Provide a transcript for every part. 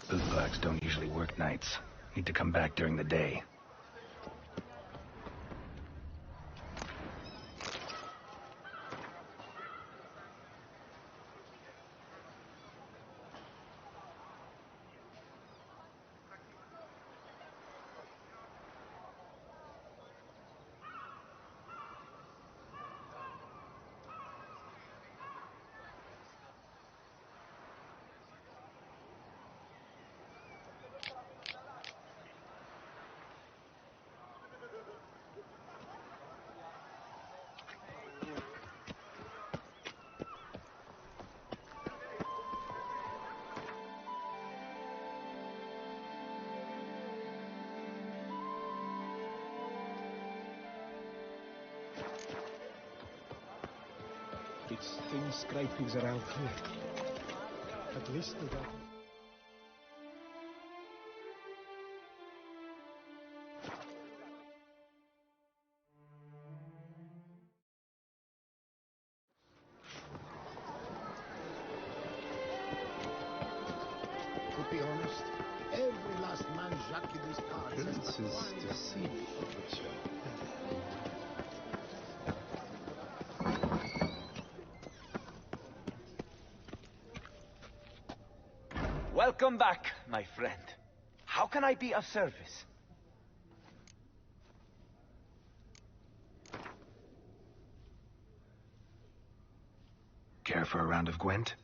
Those bugs don't usually work nights. Need to come back during the day. It's thin scrapings around here. At least they got... To be honest, every last man Jacques in this car... This is deceived. Welcome back, my friend. How can I be of service? Care for a round of Gwent?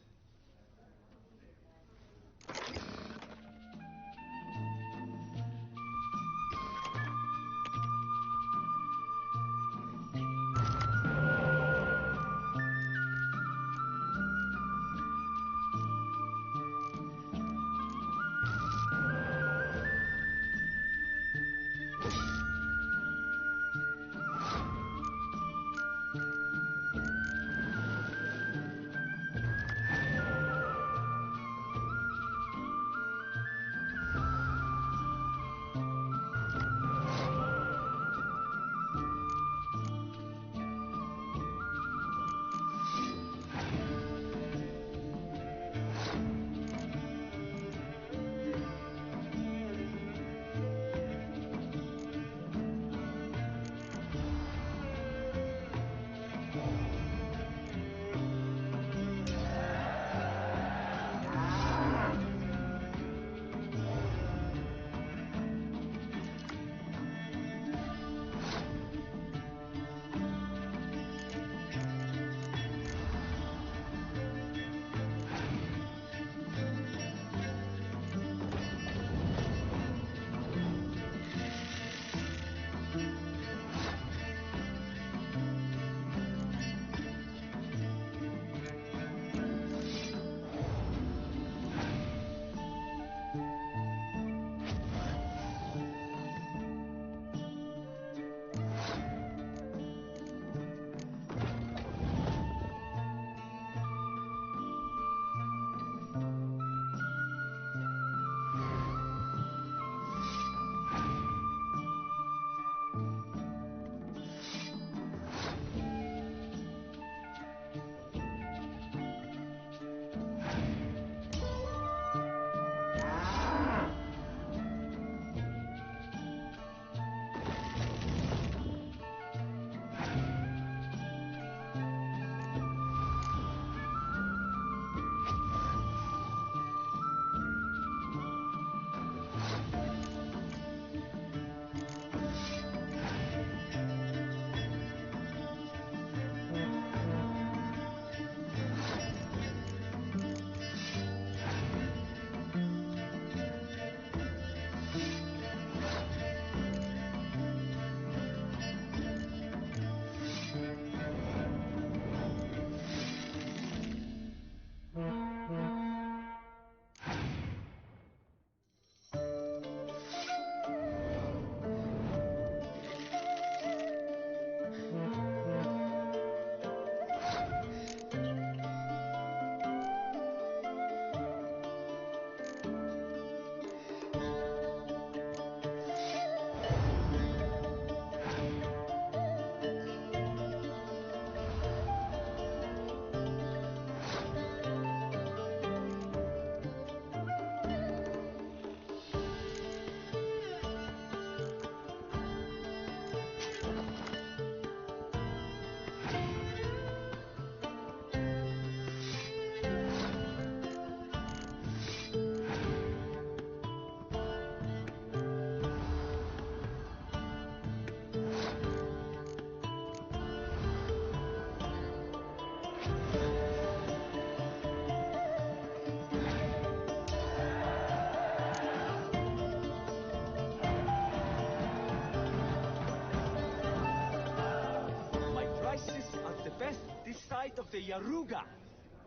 this side of the Yaruga.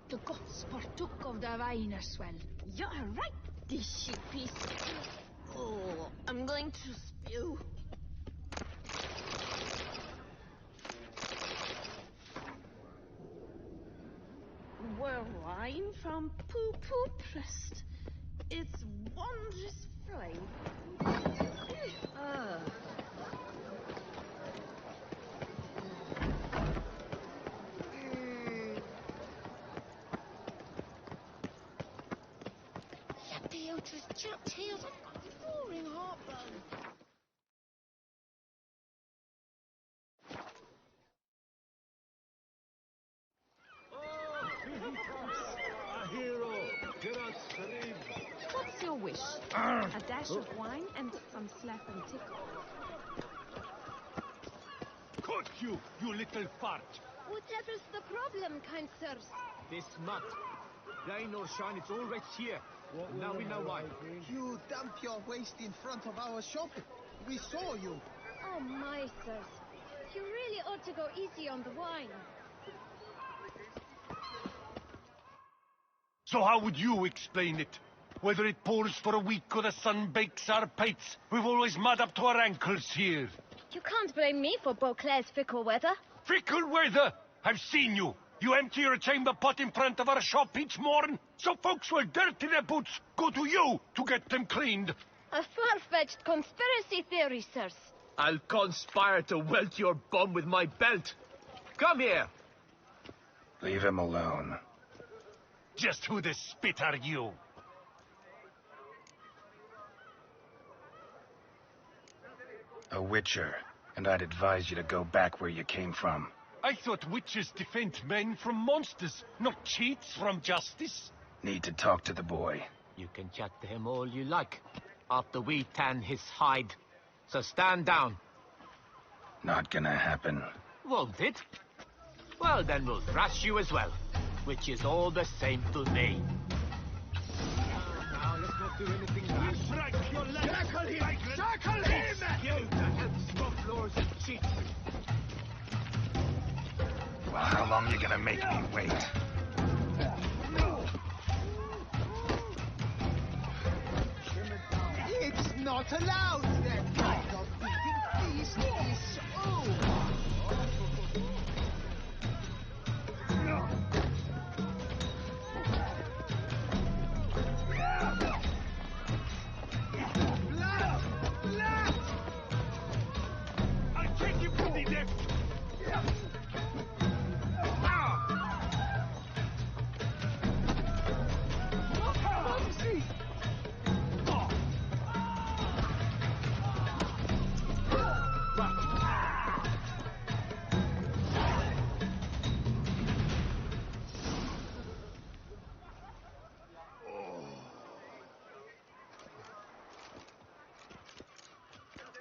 The gods partook of the winerswell. You're right, this shit piece. Oh, I'm going to spew. Were wine from poo-poo pressed. It's wondrous flame. Beatrice chapped heels. I've got roaring heartburn. A hero! Gerard. What's your wish? A dash of wine and some slap and tickle. Caught you, you little fart! Whatever's the problem, kind sirs? This mud. Rain or shine, it's all right here. Now we know why. You dump your waste in front of our shop. We saw you. Oh, my sirs. You really ought to go easy on the wine. So how would you explain it? Whether it pours for a week or the sun bakes our pipes, we've always mud up to our ankles here. You can't blame me for Beauclair's fickle weather. Fickle weather! I've seen you. You empty your chamber pot in front of our shop each morn, so folks will dirty their boots, go to you to get them cleaned. A far-fetched conspiracy theory, sirs. I'll conspire to welt your bum with my belt. Come here. Leave him alone. Just who the spit are you? A witcher, and I'd advise you to go back where you came from. I thought witches defend men from monsters, not cheats from justice. Need to talk to the boy. You can chat to him all you like, after we tan his hide. So stand down. Not gonna happen. Won't it? Well, then we'll thrash you as well, which is all the same to me. Now, let's not do anything rash. Strike your leg! Shackle him! Shackle him! Skill to help stop lords and cheats. Well, how long you gonna make me wait? It's not allowed. That kind of beating feast is over. I'll take you from the neck!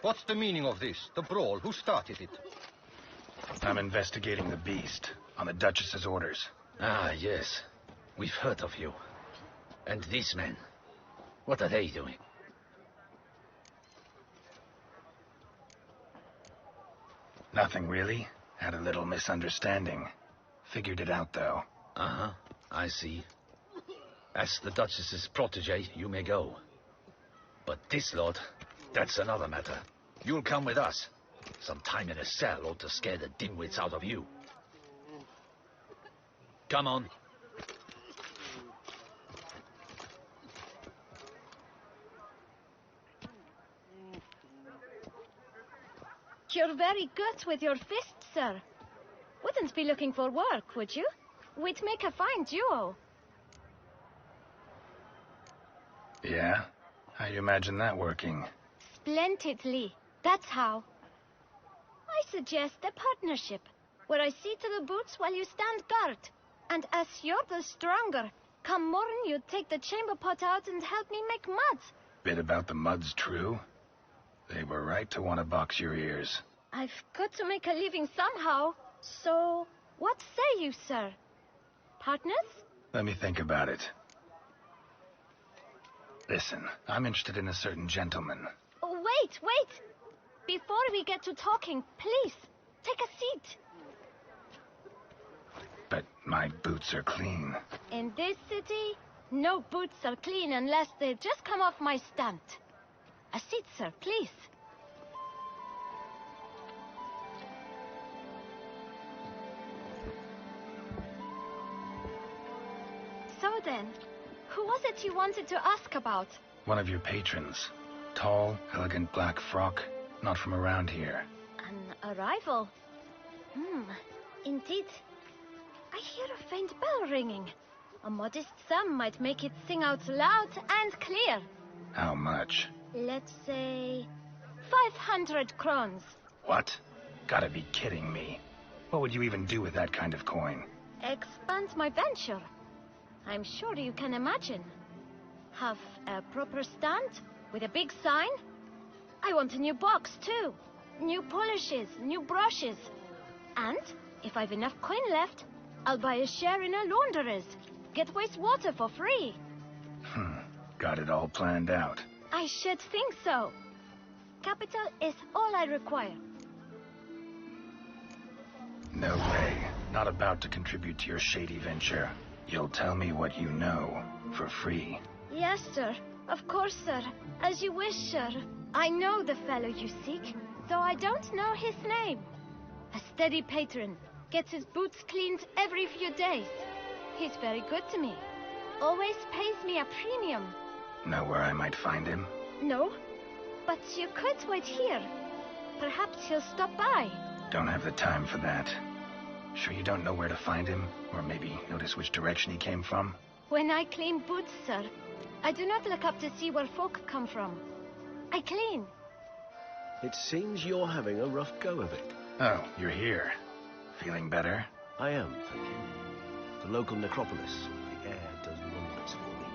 What's the meaning of this? The brawl? Who started it? I'm investigating the beast, on the Duchess's orders. Ah, yes. We've heard of you. And these men, what are they doing? Nothing really. Had a little misunderstanding. Figured it out, though. Uh-huh, I see. As the Duchess's protege, you may go. But this lot, that's another matter. You'll come with us. Some time in a cell ought to scare the dimwits out of you. Come on. You're very good with your fists, sir. Wouldn't be looking for work, would you? We'd make a fine duo. Yeah? How you imagine that working? Splendidly. That's how. I suggest a partnership, where I see to the boots while you stand guard. And as you're the stronger, come morn you take the chamber pot out and help me make mud. Bit about the mud's true? They were right to want to box your ears. I've got to make a living somehow. So, what say you, sir? Partners? Let me think about it. Listen, I'm interested in a certain gentleman. Oh, wait! Before we get to talking, please, take a seat. My boots are clean. In this city, no boots are clean unless they just come off my stand. A seat, sir, please. So then, who was it you wanted to ask about? One of your patrons. Tall, elegant black frock. Not from around here. An arrival? Indeed. I hear a faint bell ringing. A modest sum might make it sing out loud and clear. How much? Let's say 500 crowns. What? Gotta be kidding me. What would you even do with that kind of coin? Expand my venture. I'm sure you can imagine. Have a proper stand with a big sign. I want a new box too. New polishes, new brushes. And if I've enough coin left, I'll buy a share in a launderer's. Get wastewater for free. Got it all planned out. I should think so. Capital is all I require. No way. Not about to contribute to your shady venture. You'll tell me what you know, for free. Yes, sir. Of course, sir. As you wish, sir. I know the fellow you seek, though I don't know his name. A steady patron. Gets his boots cleaned every few days. He's very good to me. Always pays me a premium. Know where I might find him? No, but you could wait here. Perhaps he'll stop by. Don't have the time for that. Sure you don't know where to find him? Or maybe notice which direction he came from? When I clean boots, sir, I do not look up to see where folk come from. I clean. It seems you're having a rough go of it. Oh, you're here. Feeling better? I am, thank you. The local necropolis. The air does wonders for me.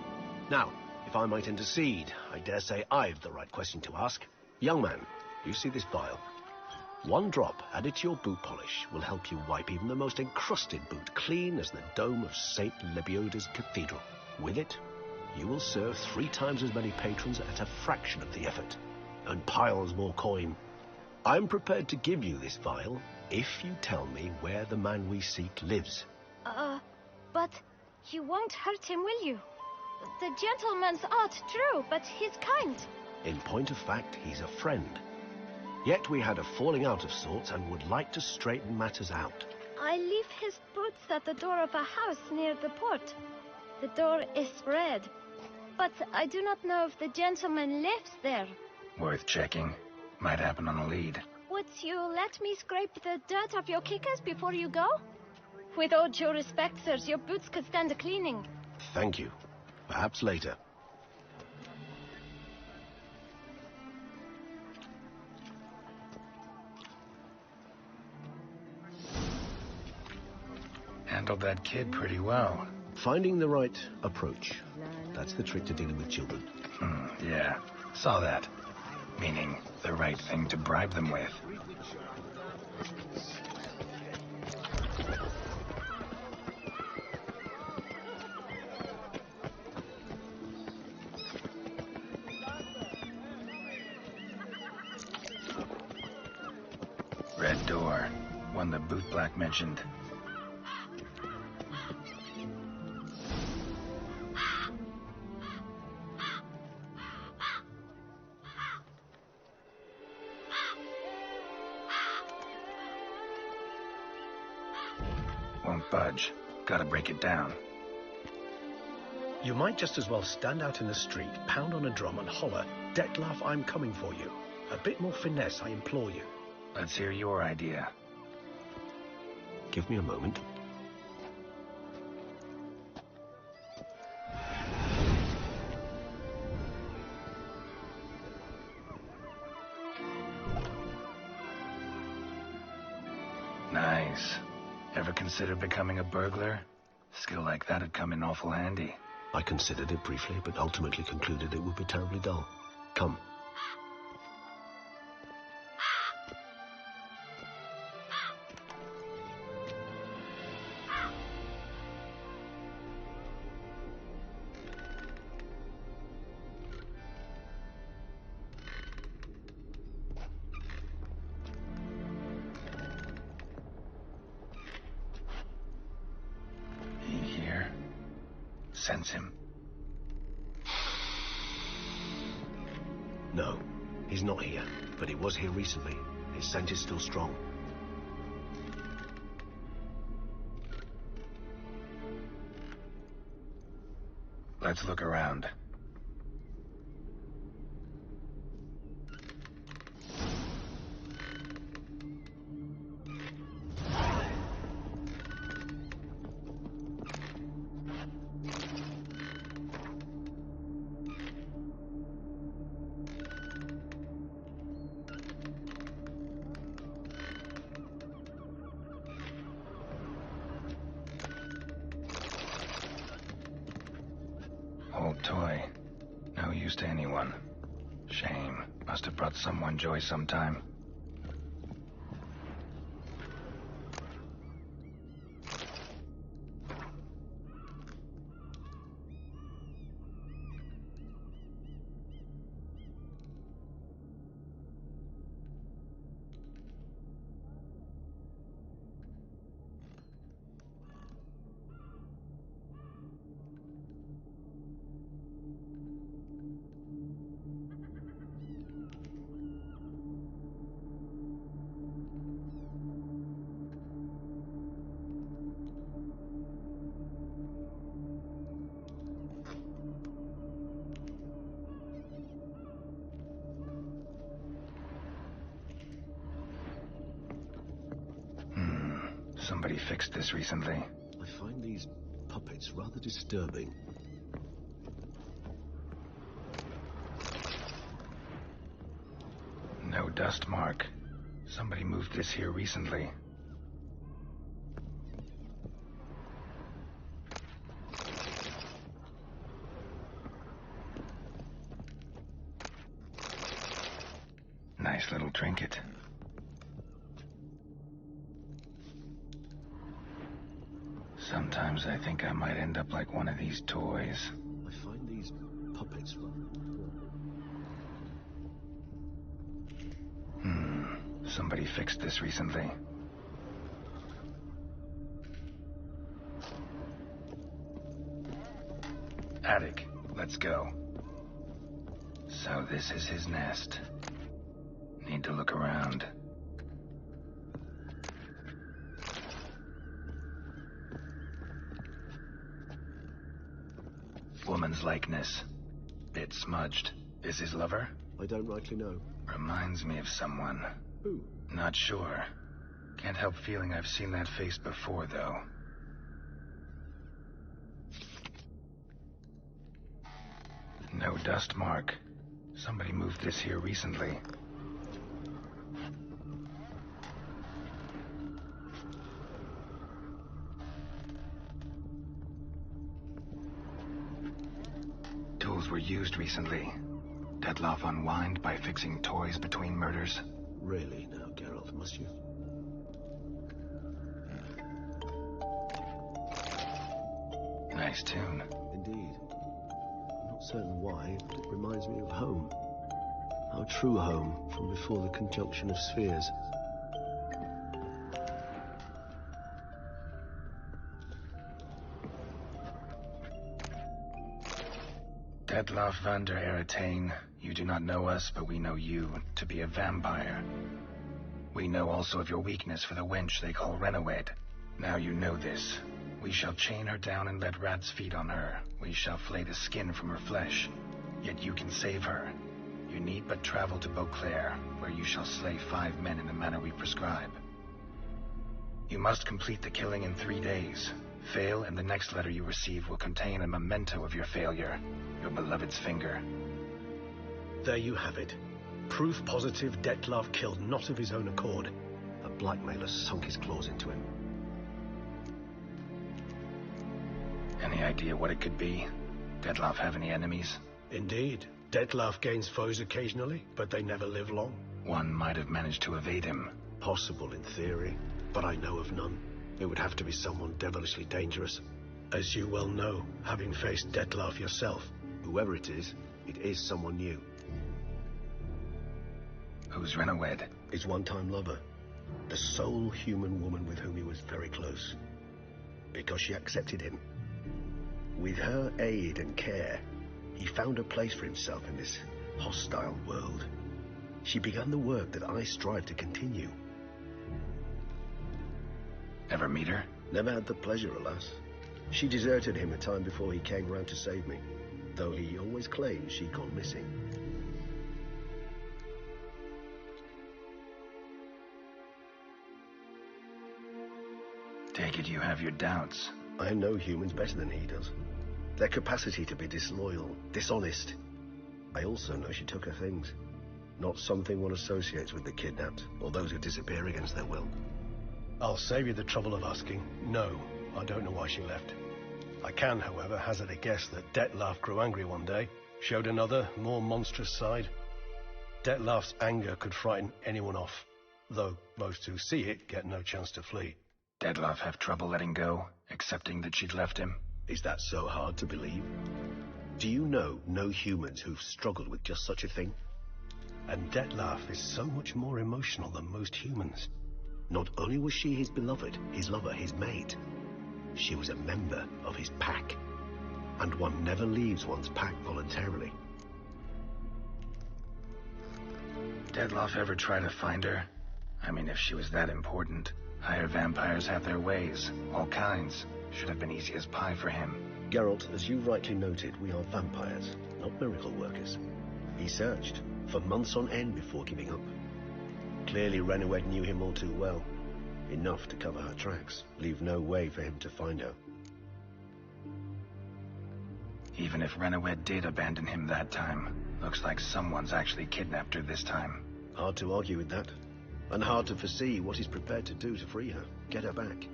Now, if I might intercede, I dare say I've the right question to ask. Young man, you see this vial? One drop added to your boot polish will help you wipe even the most encrusted boot clean as the dome of St. Lebioda's Cathedral. With it, you will serve 3 times as many patrons at a fraction of the effort, and piles more coin. I'm prepared to give you this vial if you tell me where the man we seek lives. But you won't hurt him, will you? The gentleman's odd, true, but he's kind. In point of fact, he's a friend. Yet we had a falling out of sorts and would like to straighten matters out. I leave his boots at the door of a house near the port. The door is red, but I do not know if the gentleman lives there. Worth checking. Might happen on a lead. Would you let me scrape the dirt off your kickers before you go? With all due respect, sirs, your boots could stand a cleaning. Thank you. Perhaps later. Handled that kid pretty well. Finding the right approach. That's the trick to dealing with children. Yeah. Saw that. Meaning, the right thing to bribe them with. Red door. One the boot black mentioned. Won't budge. Gotta break it down. You might just as well stand out in the street, pound on a drum and holler, "Detlef, I'm coming for you." A bit more finesse, I implore you. Let's hear your idea. Give me a moment. Nice. Ever consider becoming a burglar? Skill like that'd come in awful handy. I considered it briefly, but ultimately concluded it would be terribly dull. Come. sense him? No, he's not here, but he was here recently. His scent is still strong. Let's look around. Old toy. No use to anyone. Shame. Must have brought someone joy sometime. Somebody fixed this recently. I find these puppets rather disturbing. No dust mark. Somebody moved this here recently. Nice little trinket. Sometimes I think I might end up like one of these toys. I find these puppets Somebody fixed this recently. Attic, let's go. So this is his nest. Need to look around. Woman's likeness. Bit smudged. Is his lover? I don't rightly know. Reminds me of someone. Who? Not sure. Can't help feeling I've seen that face before, though. No dust mark. Somebody moved this here recently. Tools were used recently. Detloff unwind by fixing toys between murders. Really now, Geralt, must you? Nice tune. Indeed. I'm not certain why, but it reminds me of home. Our true home from before the conjunction of spheres. Detloff van der Eretain, you do not know us, but we know you to be a vampire. We know also of your weakness for the wench they call Renawed. Now you know this. We shall chain her down and let rats feed on her. We shall flay the skin from her flesh. Yet you can save her. You need but travel to Beauclair, where you shall slay 5 men in the manner we prescribe. You must complete the killing in 3 days. Fail, and the next letter you receive will contain a memento of your failure. Your beloved's finger. There you have it. Proof positive Detloff killed not of his own accord. A blackmailer sunk his claws into him. Any idea what it could be? Detloff have any enemies? Indeed. Detloff gains foes occasionally, but they never live long. One might have managed to evade him. Possible in theory, but I know of none. It would have to be someone devilishly dangerous. As you well know, having faced Detloff yourself. Whoever it is someone new. Who's Renawed? His one-time lover. The sole human woman with whom he was very close. Because she accepted him. With her aid and care, he found a place for himself in this hostile world. She began the work that I strive to continue. Ever meet her? Never had the pleasure, alas. She deserted him a time before he came round to save me, though he always claims she'd gone missing. Take it you have your doubts. I know humans better than he does. Their capacity to be disloyal, dishonest. I also know she took her things. Not something one associates with the kidnapped, or those who disappear against their will. I'll save you the trouble of asking. No, I don't know why she left. I can, however, hazard a guess that Detlef grew angry one day, showed another, more monstrous side. Detlef's anger could frighten anyone off, though most who see it get no chance to flee. Detlef have trouble letting go, accepting that she'd left him? Is that so hard to believe? Do you know no humans who've struggled with just such a thing? And Detlef is so much more emotional than most humans. Not only was she his beloved, his lover, his mate, she was a member of his pack. And one never leaves one's pack voluntarily. Detlef ever try to find her? I mean, if she was that important. Higher vampires have their ways, all kinds. Should have been easy as pie for him. Geralt, as you rightly noted, we are vampires, not miracle workers. He searched for months on end before giving up. Clearly Reworked knew him all too well. Enough to cover her tracks, leave no way for him to find her. Even if Reworked did abandon him that time, looks like someone's actually kidnapped her this time. Hard to argue with that. And hard to foresee what he's prepared to do to free her, get her back.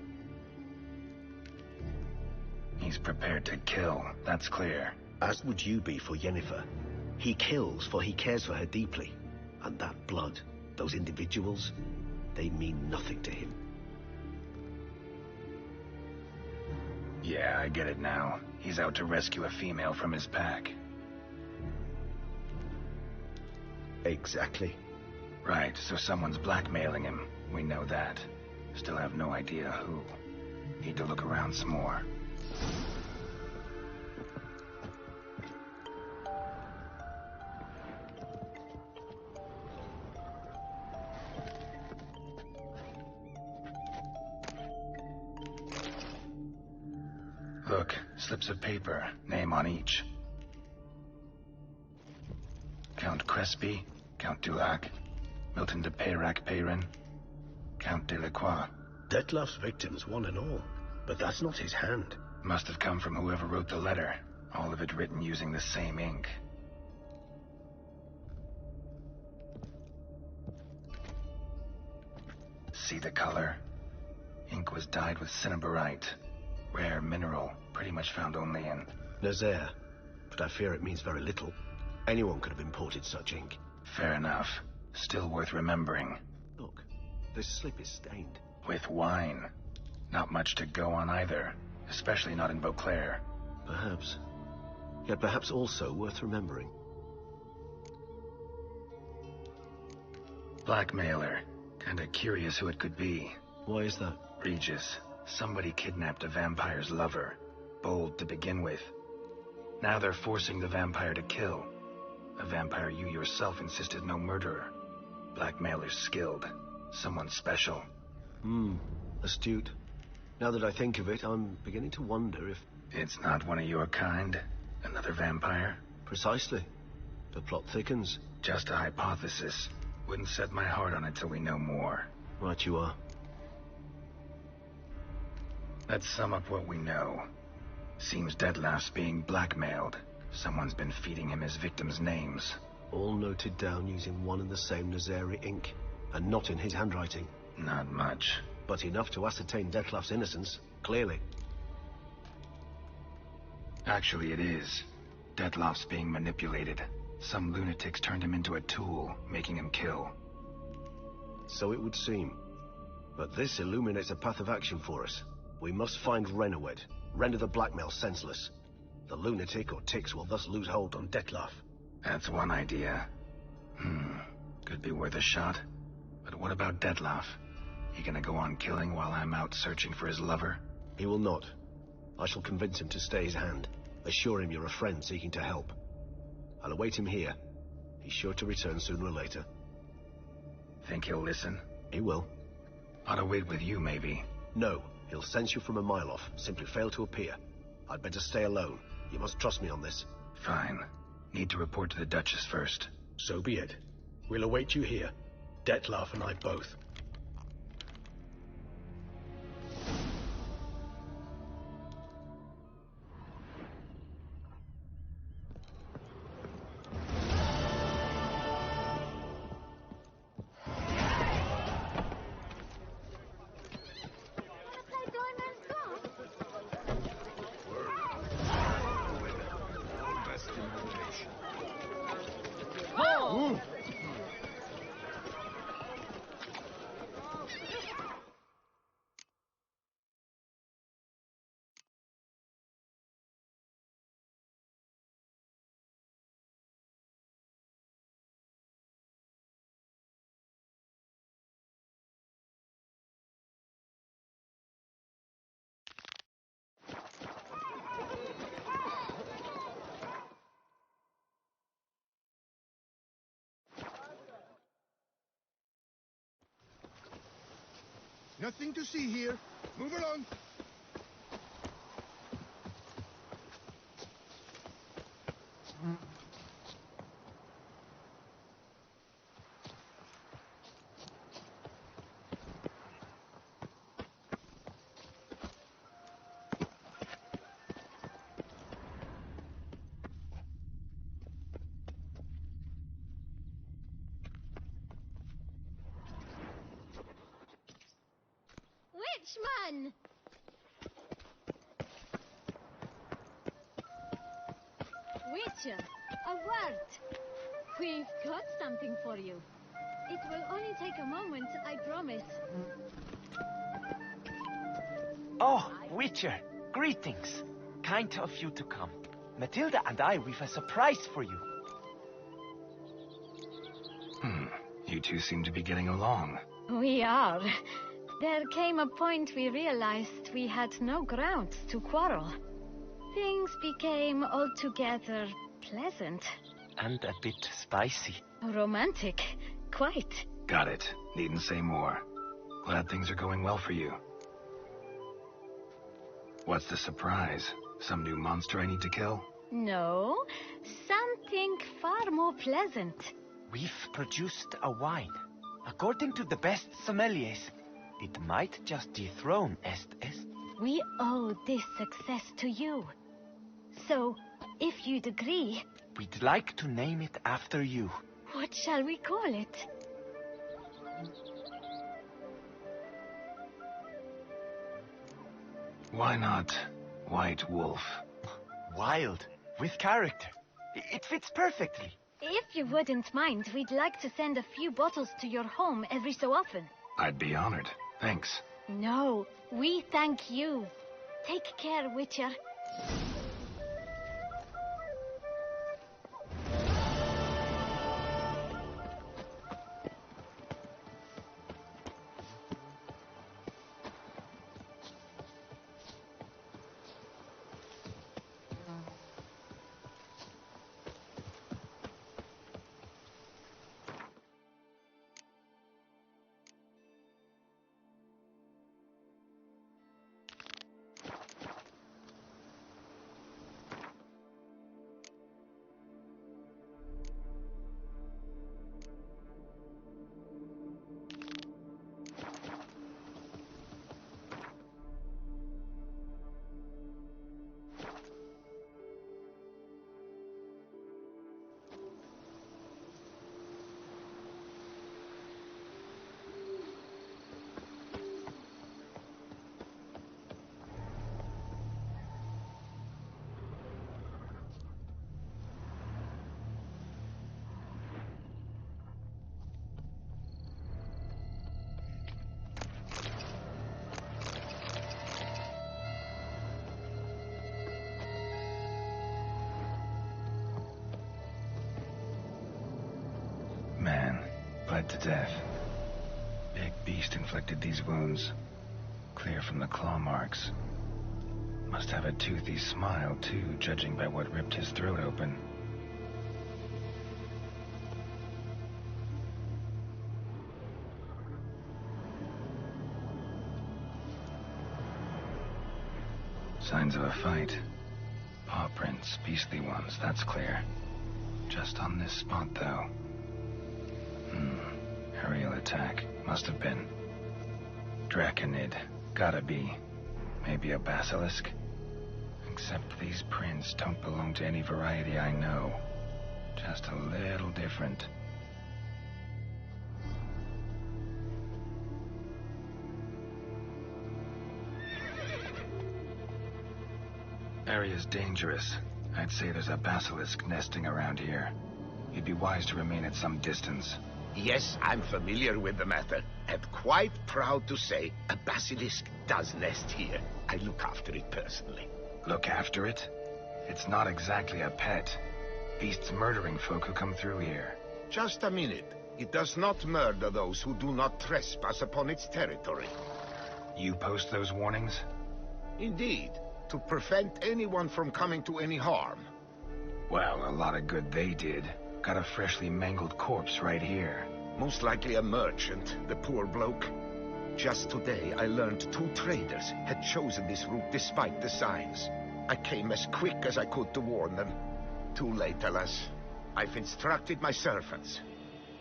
He's prepared to kill, that's clear. As would you be for Yennefer. He kills for he cares for her deeply. And that blood, those individuals, they mean nothing to him. Yeah, I get it now. He's out to rescue a female from his pack. Exactly. Right, so someone's blackmailing him. We know that. Still have no idea who. Need to look around some more. Look, slips of paper, name on each. Count Crespi, Count Dulac, Milton de Peyrac-Peyrin, Count Delacroix. Detlef's victims, one and all. But that's not his hand. Must have come from whoever wrote the letter. All of it written using the same ink. See the color? Ink was dyed with cinnabarite. Rare mineral, pretty much found only in... Nazaire. But I fear it means very little. Anyone could have imported such ink. Fair enough. Still worth remembering. Look, this slip is stained. With wine. Not much to go on either. Especially not in Beauclair. Perhaps. Yet perhaps also worth remembering. Blackmailer. Kinda curious who it could be. Why is that? Regis. Somebody kidnapped a vampire's lover. Bold to begin with. Now they're forcing the vampire to kill. A vampire you yourself insisted no murderer. Blackmailer's skilled. Someone special. Astute. Now that I think of it, I'm beginning to wonder if... It's not one of your kind? Another vampire? Precisely. The plot thickens. Just a hypothesis. Wouldn't set my heart on it till we know more. Right you are. Let's sum up what we know. Seems Detlef's being blackmailed. Someone's been feeding him his victims' names. All noted down using one and the same Nazaire ink, and not in his handwriting. Not much. But enough to ascertain Detlef's innocence, clearly. Actually, it is. Detlef's being manipulated. Some lunatics turned him into a tool, making him kill. So it would seem. But this illuminates a path of action for us. We must find Reworked, render the blackmail senseless. The lunatic or ticks will thus lose hold on Detlef. That's one idea. Could be worth a shot. But what about Detlef? He gonna go on killing while I'm out searching for his lover? He will not. I shall convince him to stay his hand. Assure him you're a friend seeking to help. I'll await him here. He's sure to return sooner or later. Think he'll listen? He will. Ought to wait with you, maybe. No, he'll sense you from a mile off. Simply fail to appear. I'd better stay alone. You must trust me on this. Fine. Need to report to the Duchess first. So be it. We'll await you here. Detlef and I both. Nothing to see here. Move along. Witchman! Witcher, a word. We've got something for you. It will only take a moment, I promise. Oh, Witcher, greetings. Kind of you to come. Matilda and I, we've a surprise for you. You two seem to be getting along. We are. There came a point we realized we had no grounds to quarrel. Things became altogether pleasant. And a bit spicy. Romantic, quite. Got it. Needn't say more. Glad things are going well for you. What's the surprise? Some new monster I need to kill? No, something far more pleasant. We've produced a wine. According to the best sommeliers, it might just dethrone Est. We owe this success to you. So, if you'd agree... We'd like to name it after you. What shall we call it? Why not White Wolf? Wild, with character. It fits perfectly. If you wouldn't mind, we'd like to send a few bottles to your home every so often. I'd be honored. Thanks. No, we thank you. Take care, Witcher. Man, bled to death. Big beast inflicted these wounds. Clear from the claw marks. Must have a toothy smile, too, judging by what ripped his throat open. Signs of a fight. Paw prints, beastly ones, that's clear. Just on this spot, though. Aerial attack. Must have been. Draconid. Gotta be. Maybe a basilisk? Except these prints don't belong to any variety I know. Just a little different. Area's dangerous. I'd say there's a basilisk nesting around here. You'd be wise to remain at some distance. Yes, I'm familiar with the matter, and quite proud to say a basilisk does nest here. I look after it personally. Look after it? It's not exactly a pet. Beasts murdering folk who come through here. Just a minute. It does not murder those who do not trespass upon its territory. You post those warnings? Indeed, to prevent anyone from coming to any harm. Well, a lot of good they did. Got a freshly mangled corpse right here. Most likely a merchant, the poor bloke. Just today, I learned 2 traders had chosen this route despite the signs. I came as quick as I could to warn them. Too late, alas. I've instructed my servants.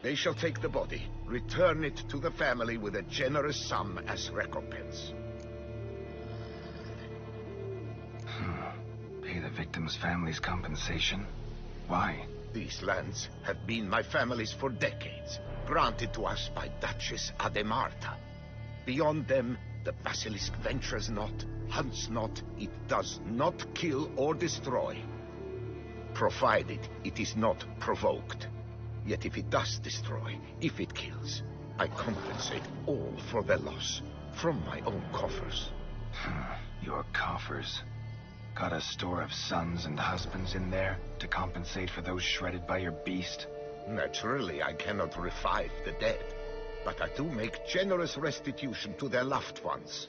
They shall take the body, return it to the family with a generous sum as recompense. Pay the victim's family's compensation? Why? These lands have been my family's for decades, granted to us by Duchess Ademarta. Beyond them, the basilisk ventures not, hunts not, it does not kill or destroy. Provided it is not provoked. Yet if it does destroy, if it kills, I compensate all for their loss, from my own coffers. Your coffers? Got a store of sons and husbands in there to compensate for those shredded by your beast? Naturally, I cannot revive the dead, but I do make generous restitution to their loved ones.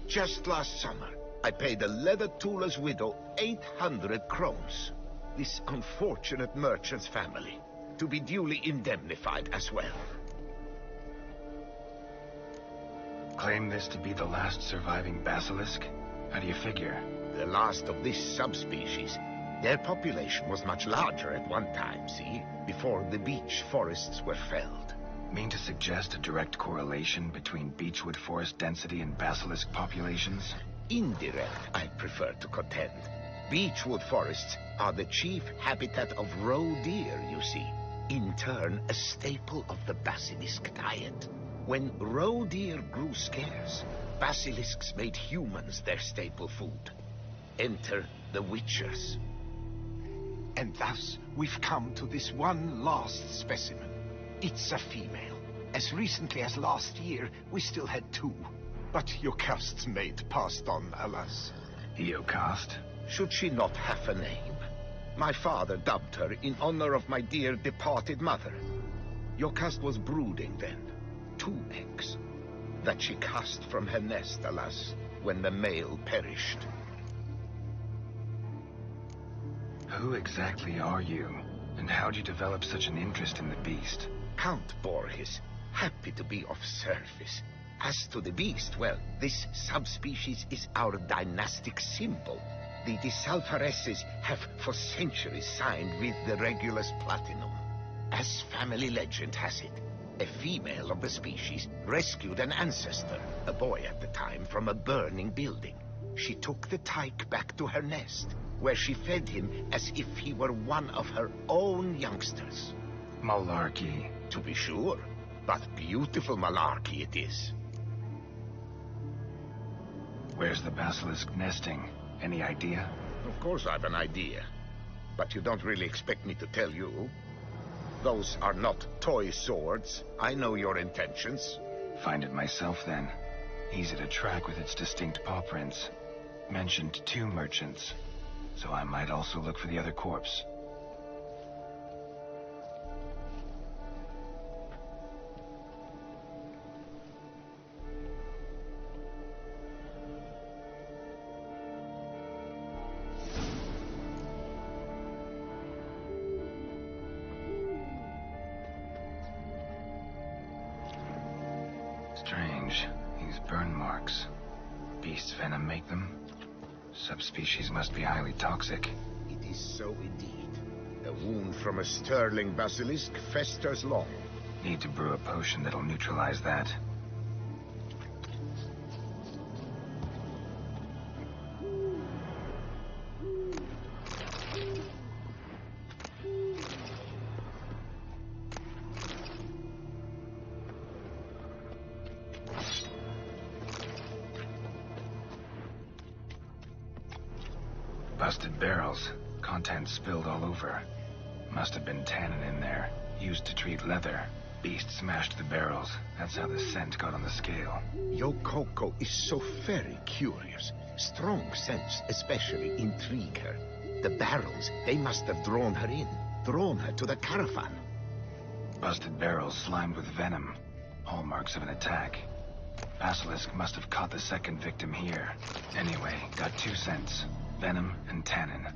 Just last summer, I paid a leather tooler's widow 800 crowns. This unfortunate merchant's family, to be duly indemnified as well. Claim this to be the last surviving basilisk? How do you figure? The last of this subspecies. Their population was much larger at one time, see? Before the beech forests were felled. Mean to suggest a direct correlation between beechwood forest density and basilisk populations? Indirect, I prefer to contend. Beechwood forests are the chief habitat of roe deer, you see. In turn, a staple of the basilisk diet. When roe deer grew scarce, basilisks made humans their staple food. Enter the witchers. And thus, we've come to this one last specimen. It's a female. As recently as last year, we still had 2. But Jocast's mate passed on, alas. Jocast? Should she not have a name? My father dubbed her in honor of my dear departed mother. Jocast was brooding then. 2 eggs. That she cast from her nest, alas, when the male perished. Who exactly are you? And how'd you develop such an interest in the beast? Count Borges, happy to be of service. As to the beast, well, this subspecies is our dynastic symbol. The Desalfaresses have for centuries signed with the Regulus Platinum. As family legend has it, a female of the species rescued an ancestor, a boy at the time, from a burning building. She took the tyke back to her nest, where she fed him as if he were one of her own youngsters. Malarkey. To be sure, but beautiful malarkey it is. Where's the basilisk nesting? Any idea? Of course I've an idea, but you don't really expect me to tell you. Those are not toy swords. I know your intentions. Find it myself, then. Easy to track with its distinct paw prints. Mentioned 2 merchants, so I might also look for the other corpse. Strange. These burn marks. Beast's venom make them? Subspecies must be highly toxic. It is so indeed. A wound from a Starling basilisk festers long. Need to brew a potion that'll neutralize that. Busted barrels. Contents spilled all over. Must have been tannin in there. Used to treat leather. Beast smashed the barrels. That's how the scent got on the scale. Yokoko is so very curious. Strong scents especially intrigue her. The barrels, they must have drawn her in. Drawn her to the caravan. Busted barrels slimed with venom. Hallmarks of an attack. Basilisk must have caught the second victim here. Anyway, got 2 scents. Venom and tannin.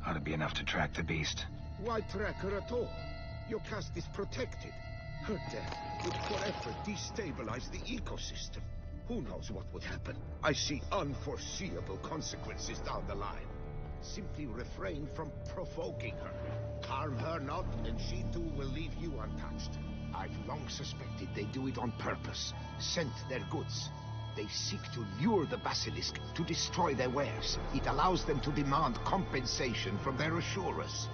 Ought to be enough to track the beast. Why track her at all? Your caste is protected. Her death would forever destabilize the ecosystem. Who knows what would happen? I see unforeseeable consequences down the line. Simply refrain from provoking her. Harm her not, and she too will leave you untouched. I've long suspected they do it on purpose. Scent their goods. They seek to lure the basilisk to destroy their wares. It allows them to demand compensation from their assurers.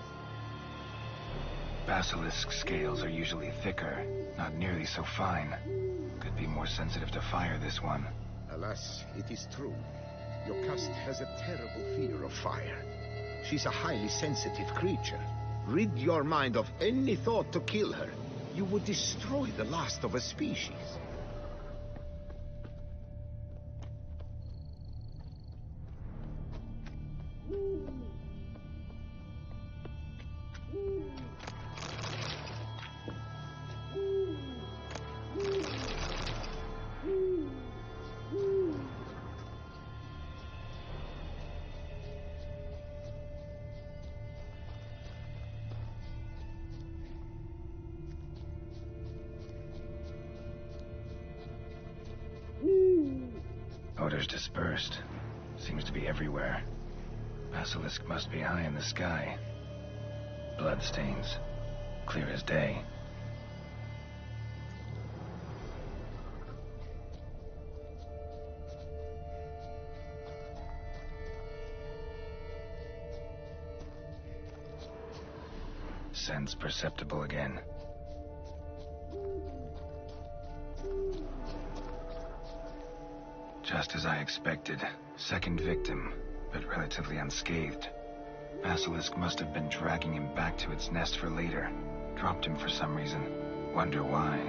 Basilisk scales are usually thicker, not nearly so fine. Could be more sensitive to fire, this one. Alas, it is true. Your caste has a terrible fear of fire. She's a highly sensitive creature. Rid your mind of any thought to kill her. You would destroy the last of a species. Odors dispersed. Seems to be everywhere. Basilisk must be high in the sky. Bloodstains. Clear as day. Scents perceptible again. Just as I expected. Second victim, but relatively unscathed. Basilisk must have been dragging him back to its nest for later. Dropped him for some reason. Wonder why.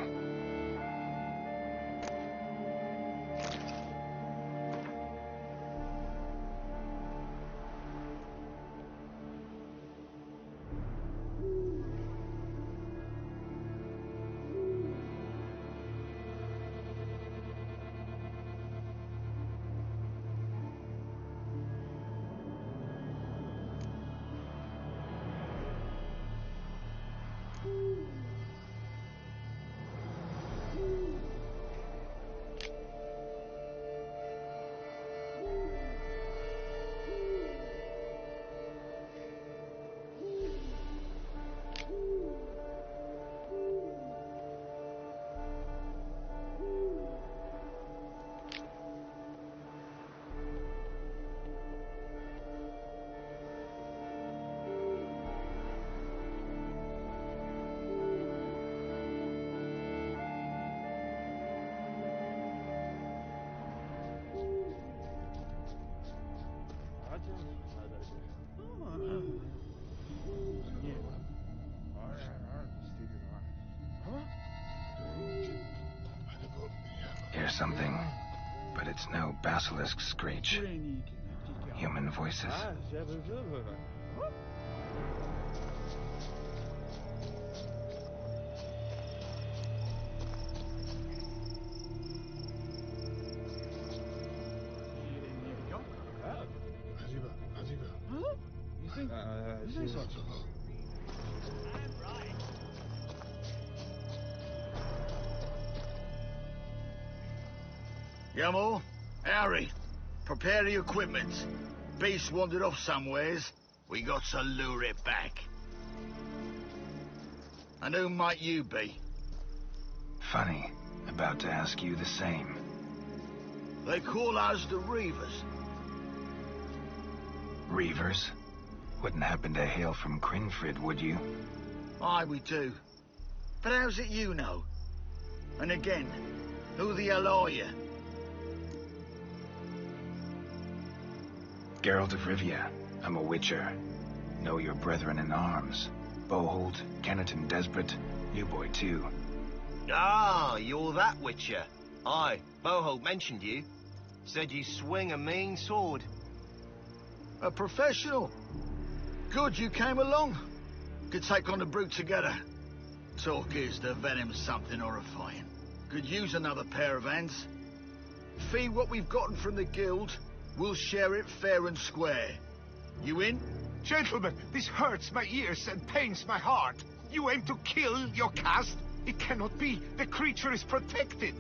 Hear something, but it's no basilisk screech. Human voices. Yamal, Harry, prepare the equipment. Beast wandered off somewheres. We got to lure it back. And who might you be? Funny. About to ask you the same. They call us the Reavers. Reavers? Wouldn't happen to hail from Crinfrid, would you? Aye, we do. But how's it you know? And again, who the hell are you? Geralt of Rivia. I'm a witcher. Know your brethren in arms. Bohold, Kenneton Desperate, New Boy too. Ah, you're that witcher. Aye, Boho mentioned you. Said you swing a mean sword. A professional. Good you came along. Could take on the brute together. Talk is, the venom's something horrifying. Could use another pair of hands. Fee what we've gotten from the guild, we'll share it fair and square. You in? Gentlemen, this hurts my ears and pains my heart. You aim to kill your caste? It cannot be. The creature is protected.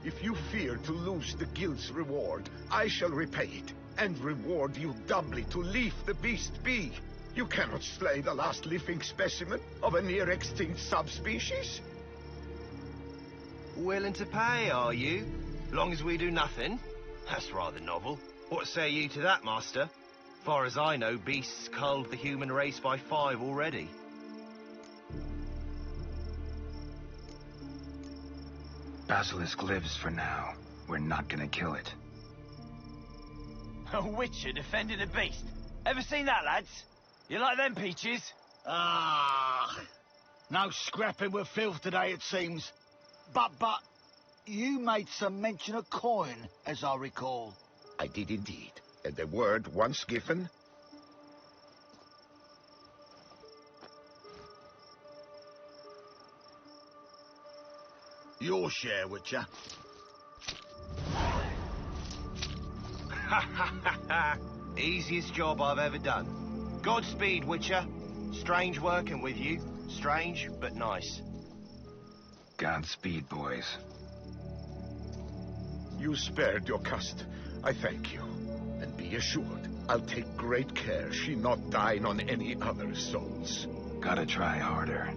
If you fear to lose the guild's reward, I shall repay it, and reward you doubly to leave the beast be. You cannot slay the last living specimen of a near-extinct subspecies. Willing to pay, are you? Long as we do nothing? That's rather novel. What say you to that, Master? Far as I know, beasts culled the human race by 5 already. Basilisk lives for now. We're not gonna kill it. A witcher defending a beast. Ever seen that, lads? You like them peaches? Ah, no scrapping with filth today, it seems. But, you made some mention of coin, as I recall. I did indeed. And the word once given... Your share, Witcher. Easiest job I've ever done. Godspeed, Witcher. Strange working with you. Strange, but nice. Godspeed, boys. You spared your caste. I thank you. And be assured, I'll take great care she not dine on any other souls. Gotta try harder.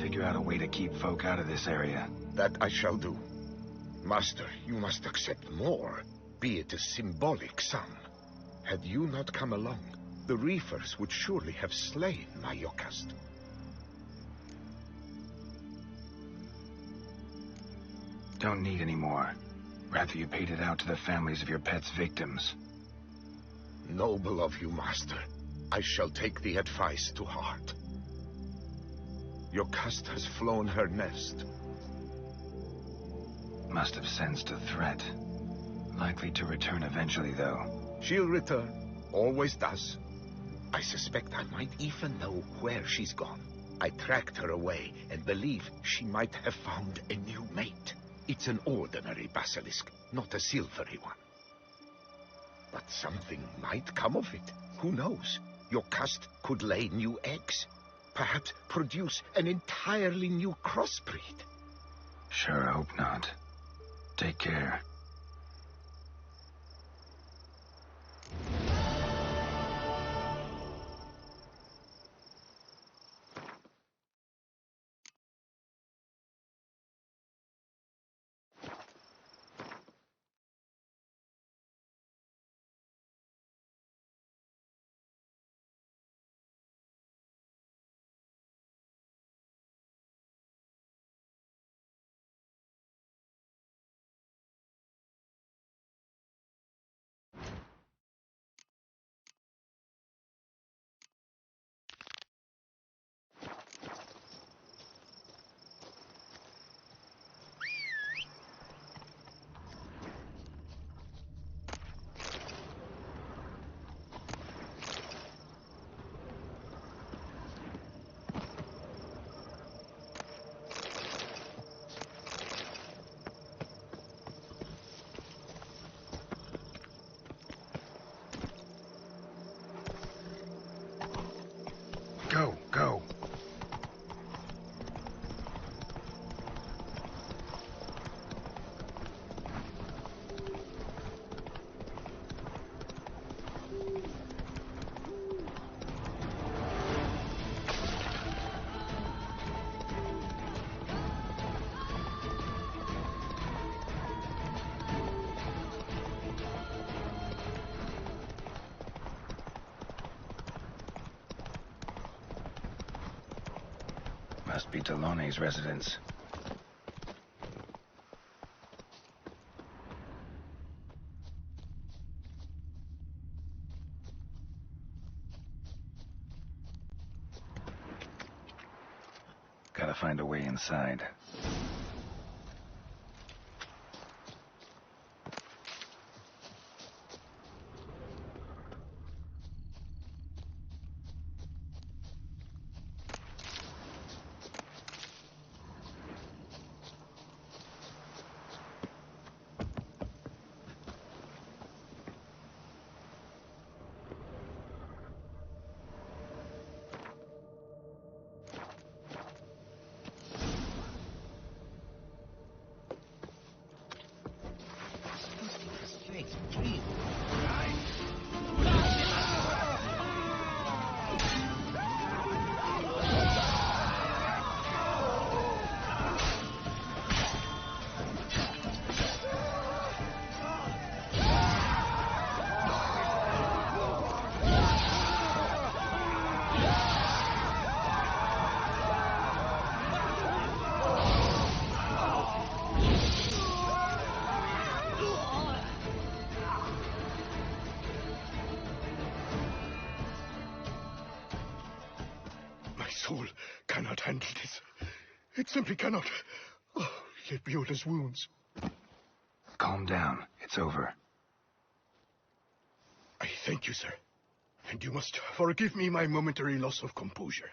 Figure out a way to keep folk out of this area. That I shall do. Master, you must accept more, be it a symbolic sum. Had you not come along, the reefers would surely have slain my Yokast. Don't need any more. Rather you paid it out to the families of your pet's victims. Noble of you, Master. I shall take the advice to heart. Yokast has flown her nest. Must have sensed a threat. Likely to return eventually, though. She'll return. Always does. I suspect I might even know where she's gone. I tracked her away and believe she might have found a new mate. It's an ordinary basilisk, not a silvery one. But something might come of it. Who knows? Your caste could lay new eggs. Perhaps produce an entirely new crossbreed. Sure hope not. Take care. Must be Delaunay's residence. Gotta find a way inside. Soul cannot handle this. It simply cannot. Oh, yet Beola's wounds. Calm down. It's over. I thank you, sir. And you must forgive me my momentary loss of composure.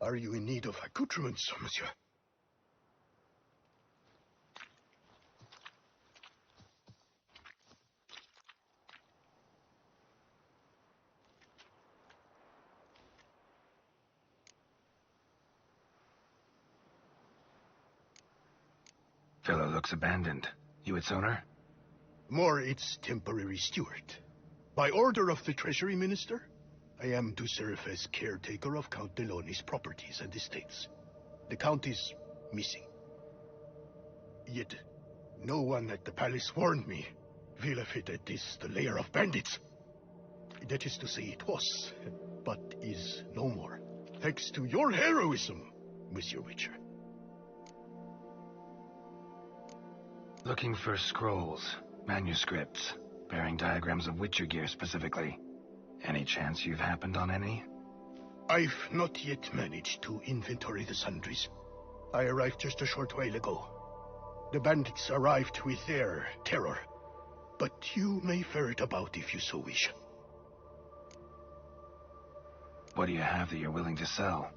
Are you in need of accoutrements, monsieur? Fellow looks abandoned. You its owner? More its temporary steward. By order of the Treasury Minister, I am to serve as caretaker of Count Delaunay's properties and estates. The Count is missing. Yet, no one at the palace warned me. Villafit at this, the lair of bandits. That is to say, it was, but is no more. Thanks to your heroism, Monsieur Witcher. Looking for scrolls, manuscripts, bearing diagrams of Witcher gear specifically. Any chance you've happened on any? I've not yet managed to inventory the sundries. I arrived just a short while ago. The bandits arrived with their terror. But you may ferret about if you so wish. What do you have that you're willing to sell?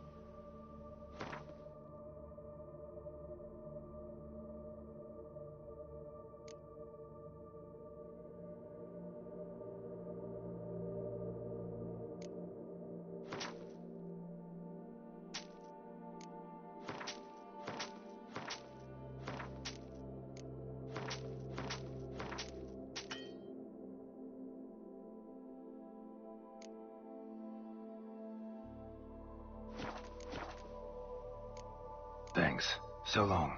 Thanks. So long.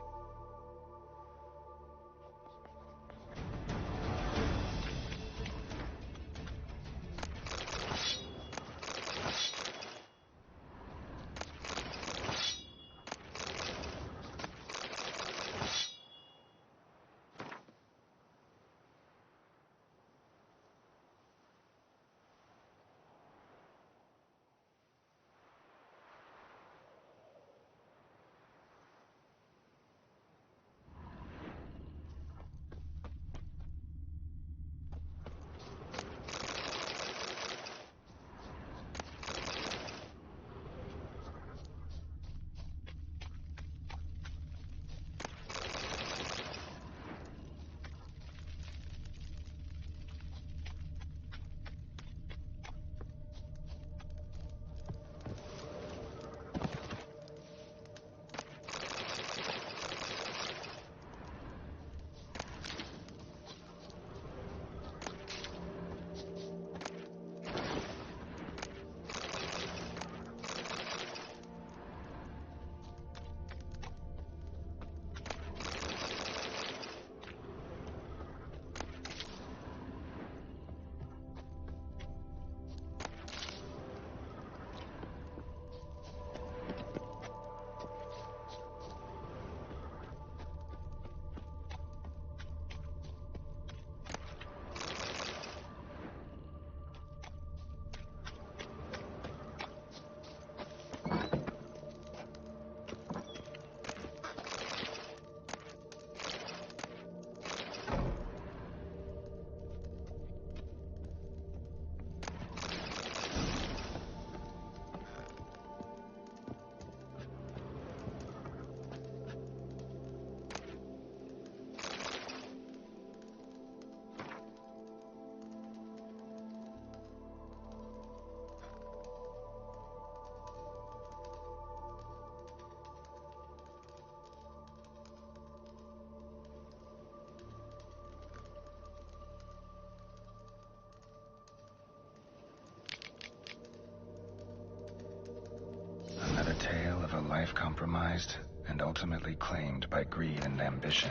a life compromised and ultimately claimed by greed and ambition.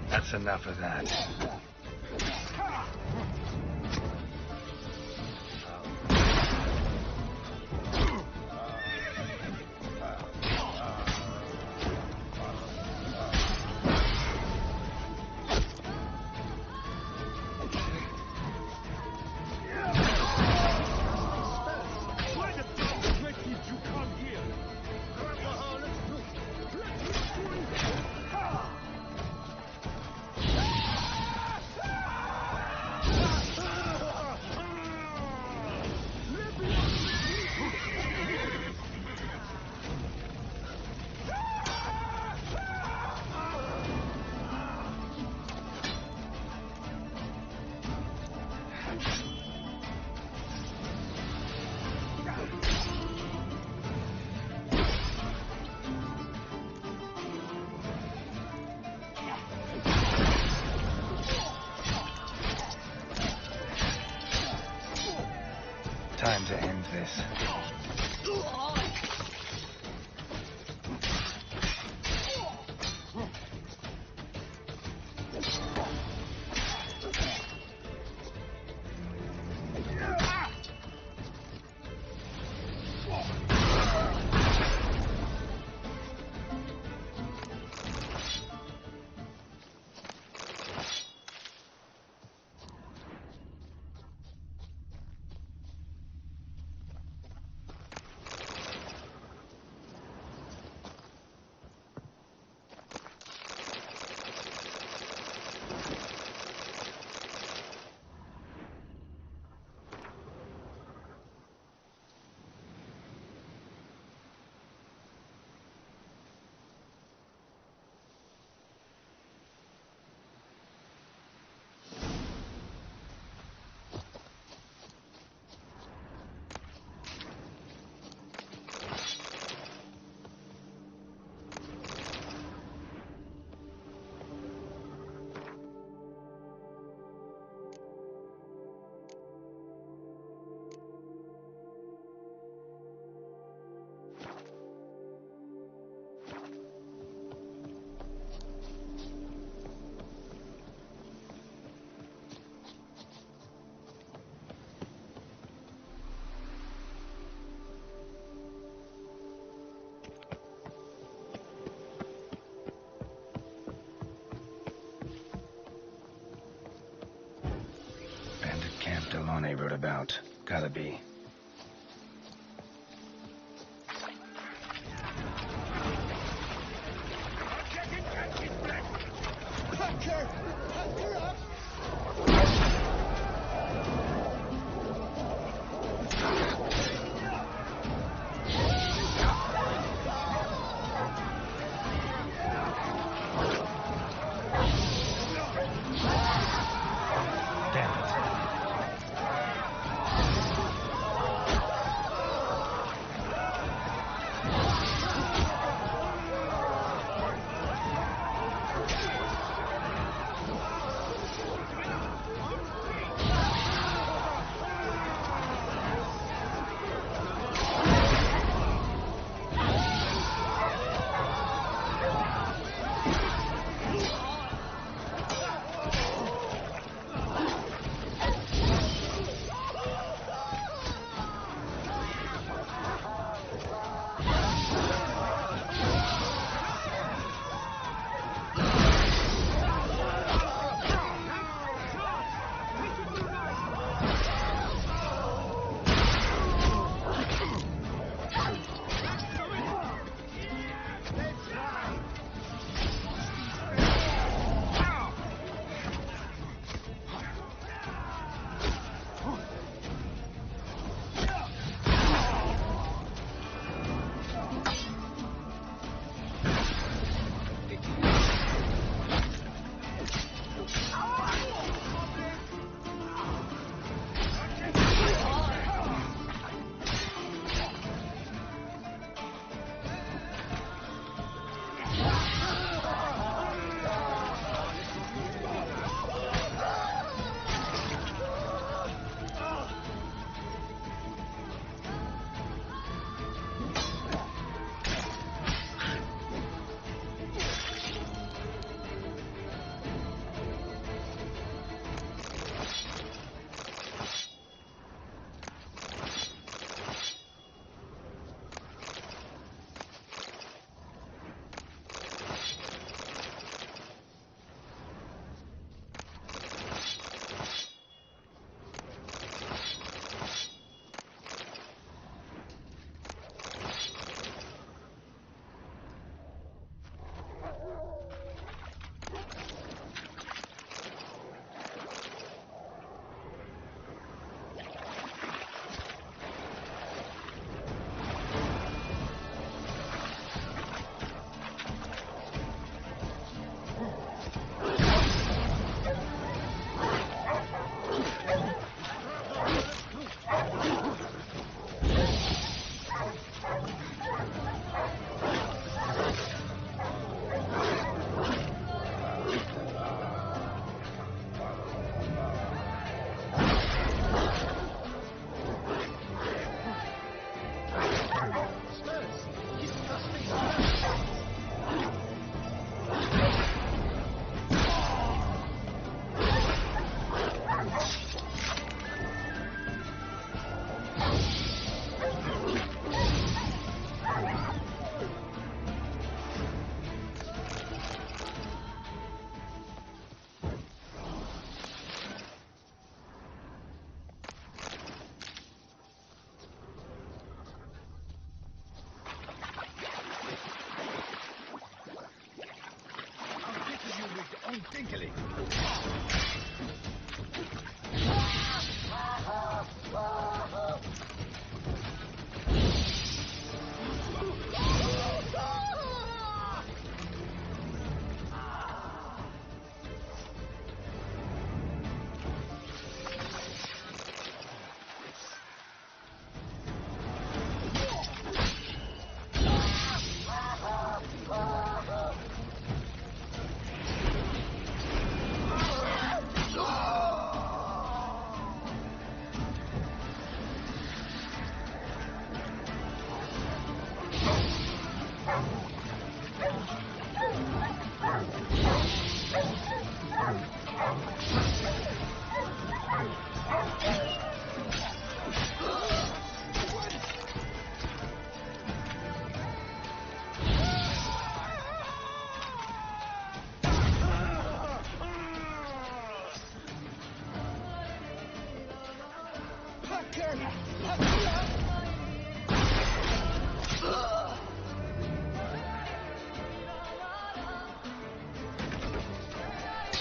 That's enough of that. Time to end this. Delone wrote about. Gotta be.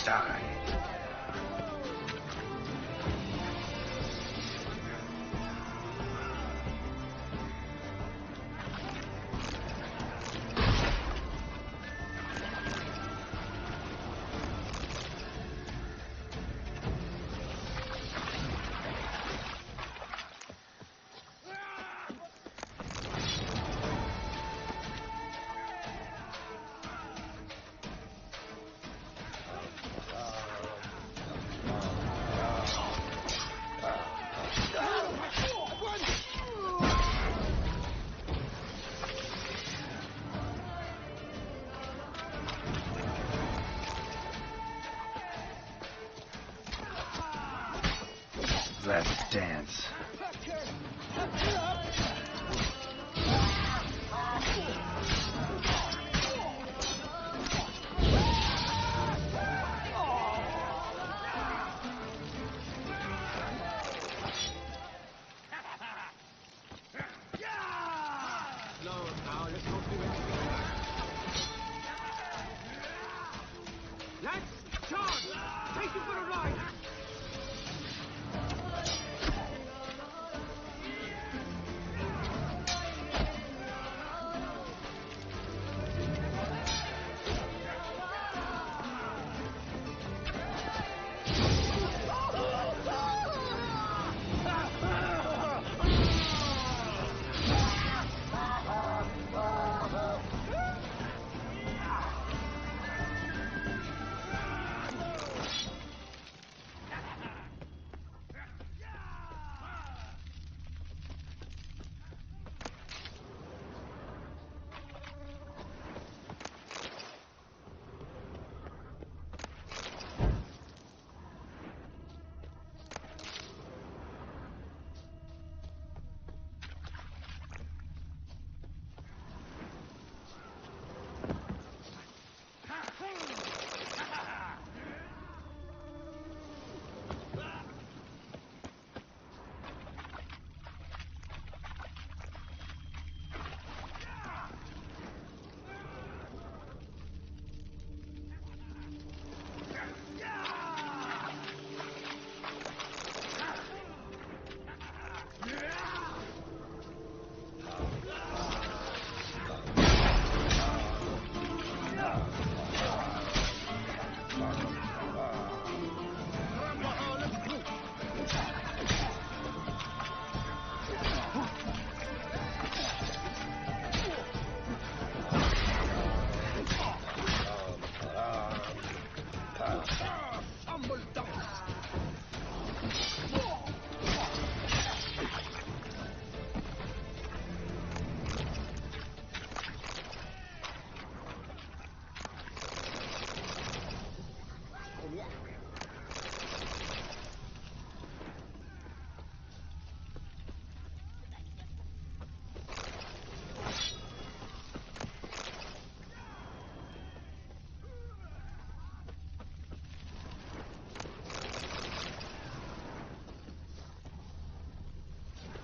Die. Let's dance. Let's charge! Take you for a ride!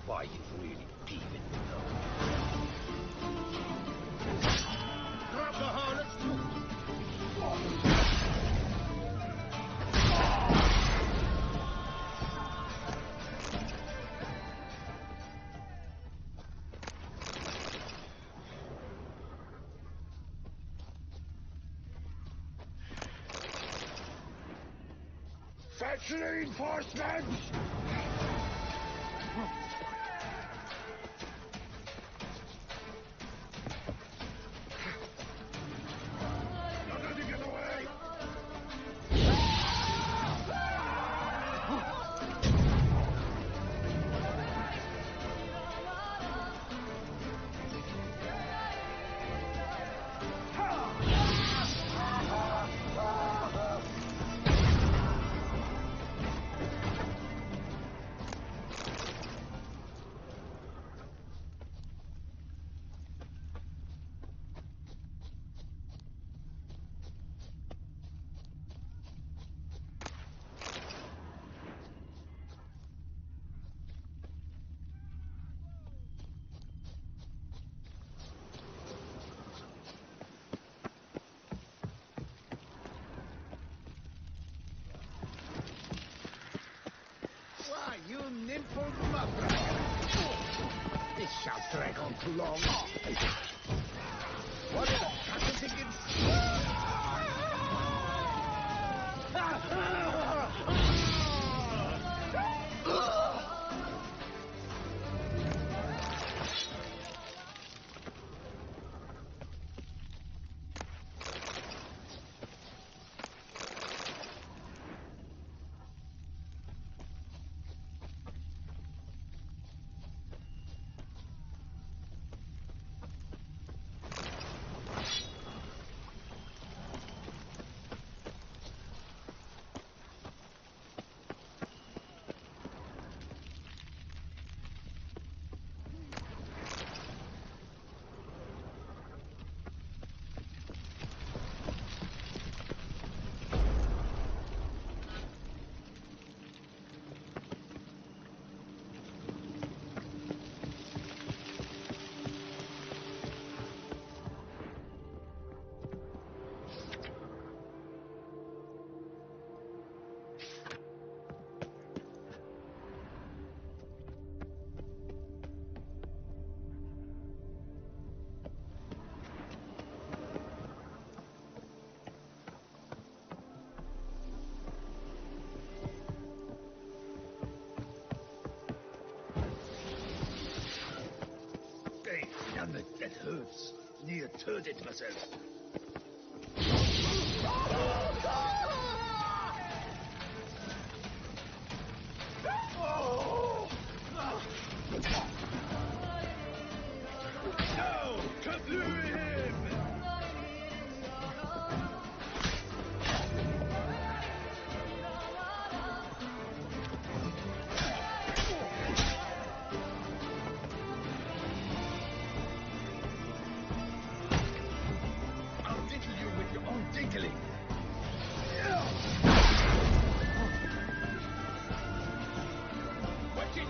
Why, you've really peeved me, though. Grab the harness too! Fetch reinforcements! sinful mother. This shall drag on too long. What the cat is against... Damn it, that hurts. Near turd it myself. No! Kabloo him! I'll tickle you with your own tickling. Watch it!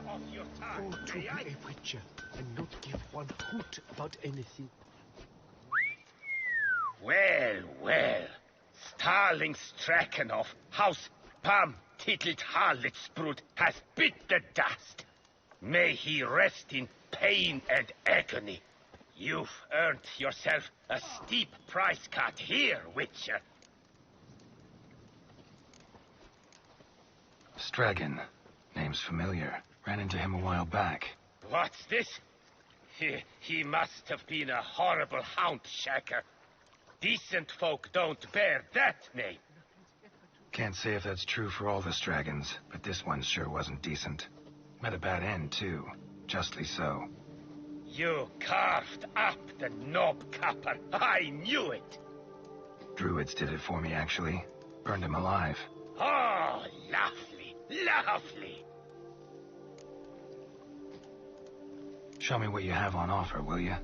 Of your time, Oh, to be a witcher and not give one hoot about anything. Well, well. Starling Straggen of House Untitled Harlotsbrud has bit the dust. May he rest in pain and agony. You've earned yourself a steep price cut here, Witcher. Straggen. Name's familiar. Ran into him a while back. What's this? He must have been a horrible hound shaker. Decent folk don't bear that name. Can't say if that's true for all the Straggons, but this one sure wasn't decent. Met a bad end, too. Justly so. You carved up the knob capper. I knew it. Druids did it for me, actually. Burned him alive. Oh, lovely, lovely. Show me what you have on offer, will you?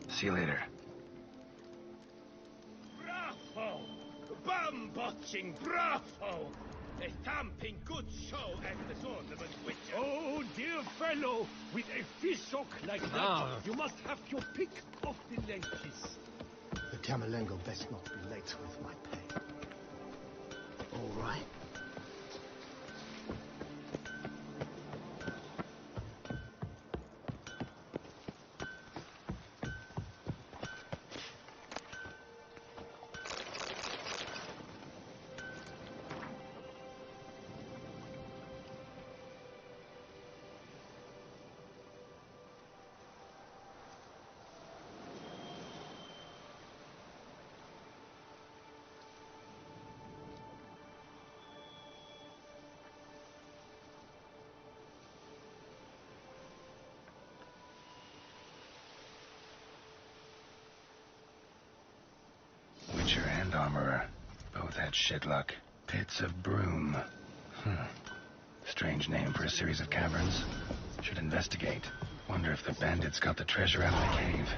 See you later. Bravo! Bum-botching, bravo! A thumping good show at the tournament, Witcher. Oh, dear fellow, with a fishhook like that, you must have your pick of the ladies. The Camerlengo best not be late with my pay. All right. Witcher and armorer. Both had shit luck. Pits of Broom. Strange name for a series of caverns. Should investigate. Wonder if the bandits got the treasure out of the cave.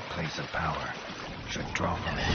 Place of power. Should draw from it.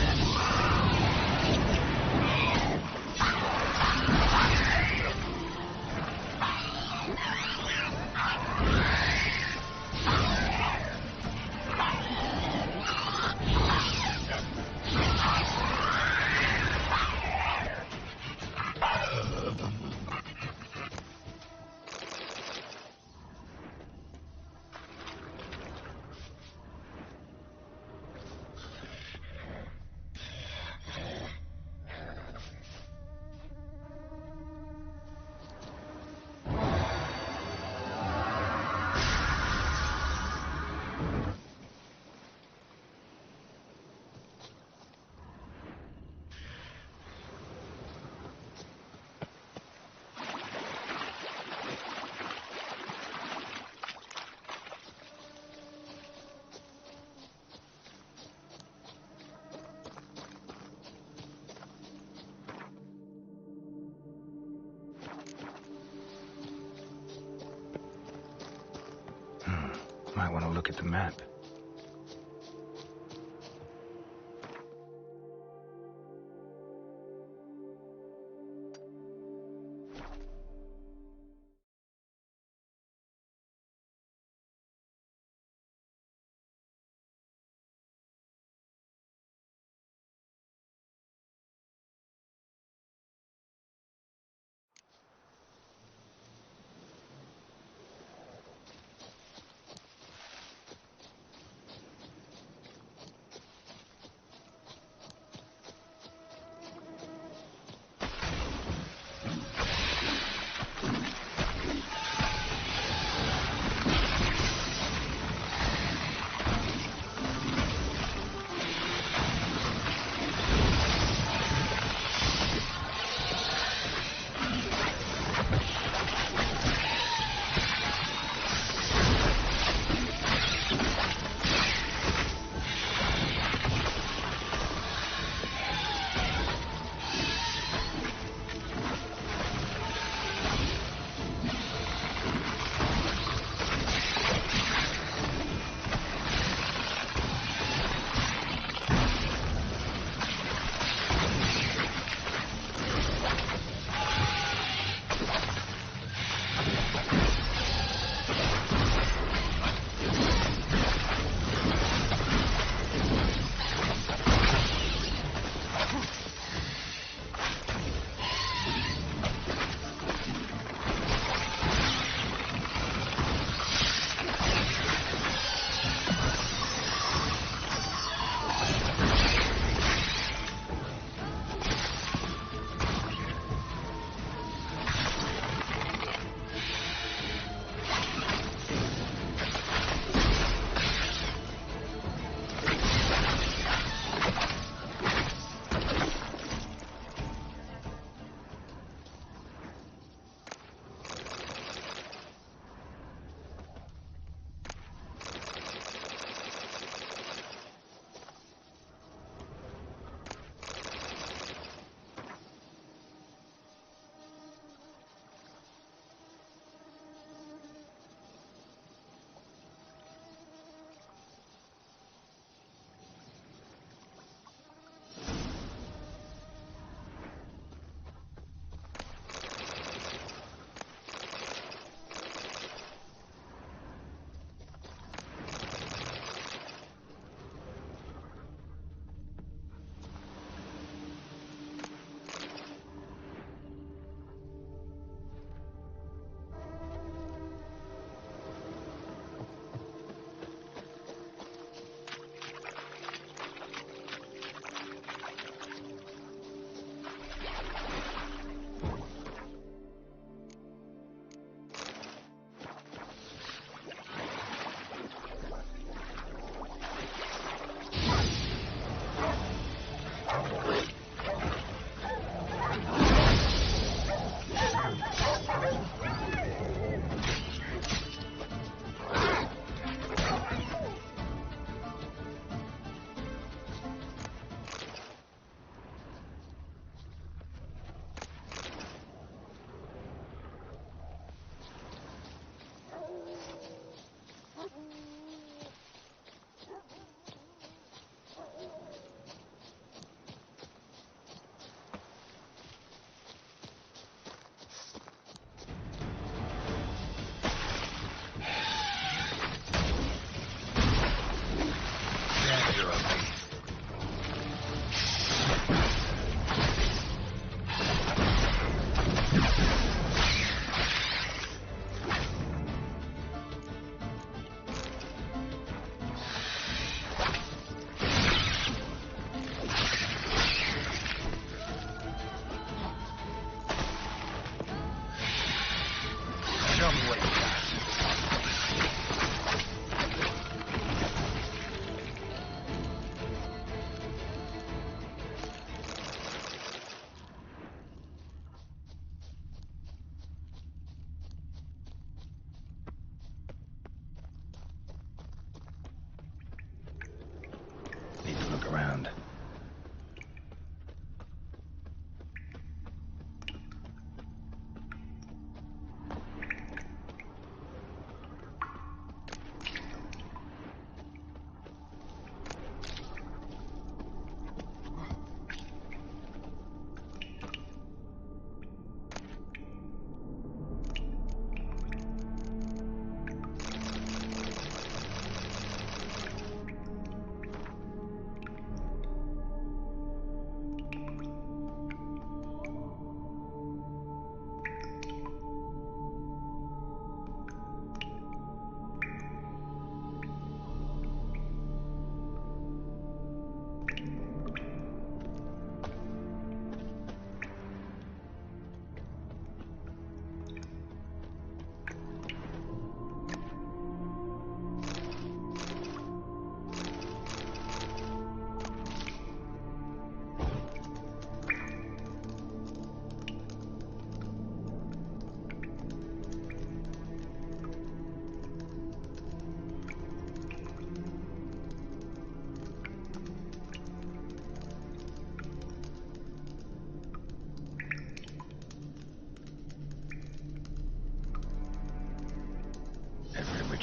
Might want to look at the map.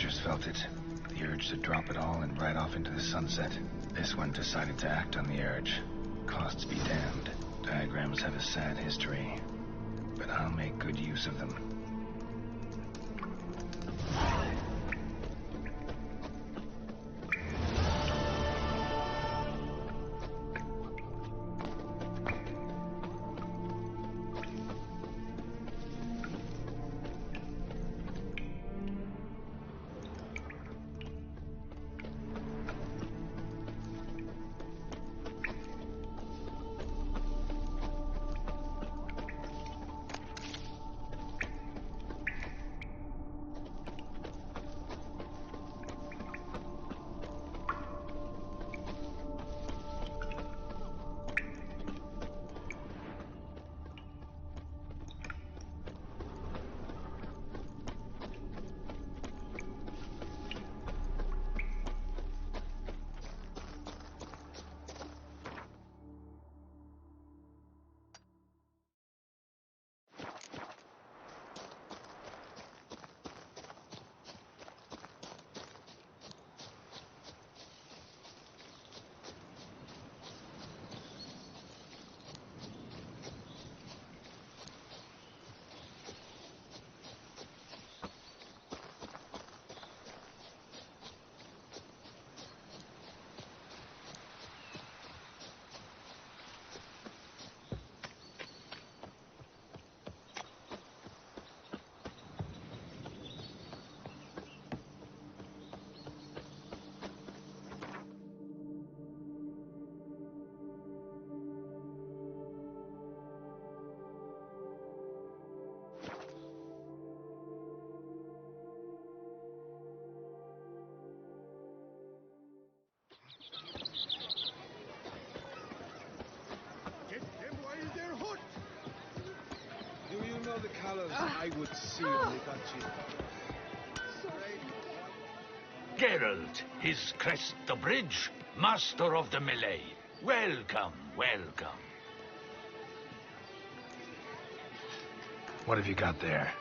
villagers felt it. The urge to drop it all and ride off into the sunset. This one decided to act on the urge. Costs be damned. Diagrams have a sad history, but I'll make good use of them. The colors I would see when they got you. Geralt, his crest the bridge, master of the melee. Welcome, welcome. What have you got there?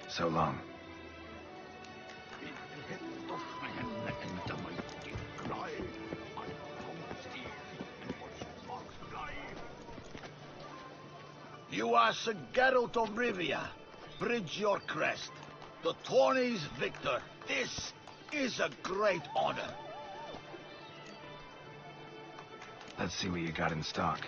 So long. You are Sir Geralt of Rivia. Bridge your crest. The tourney's victor. This is a great honor. Let's see what you got in stock.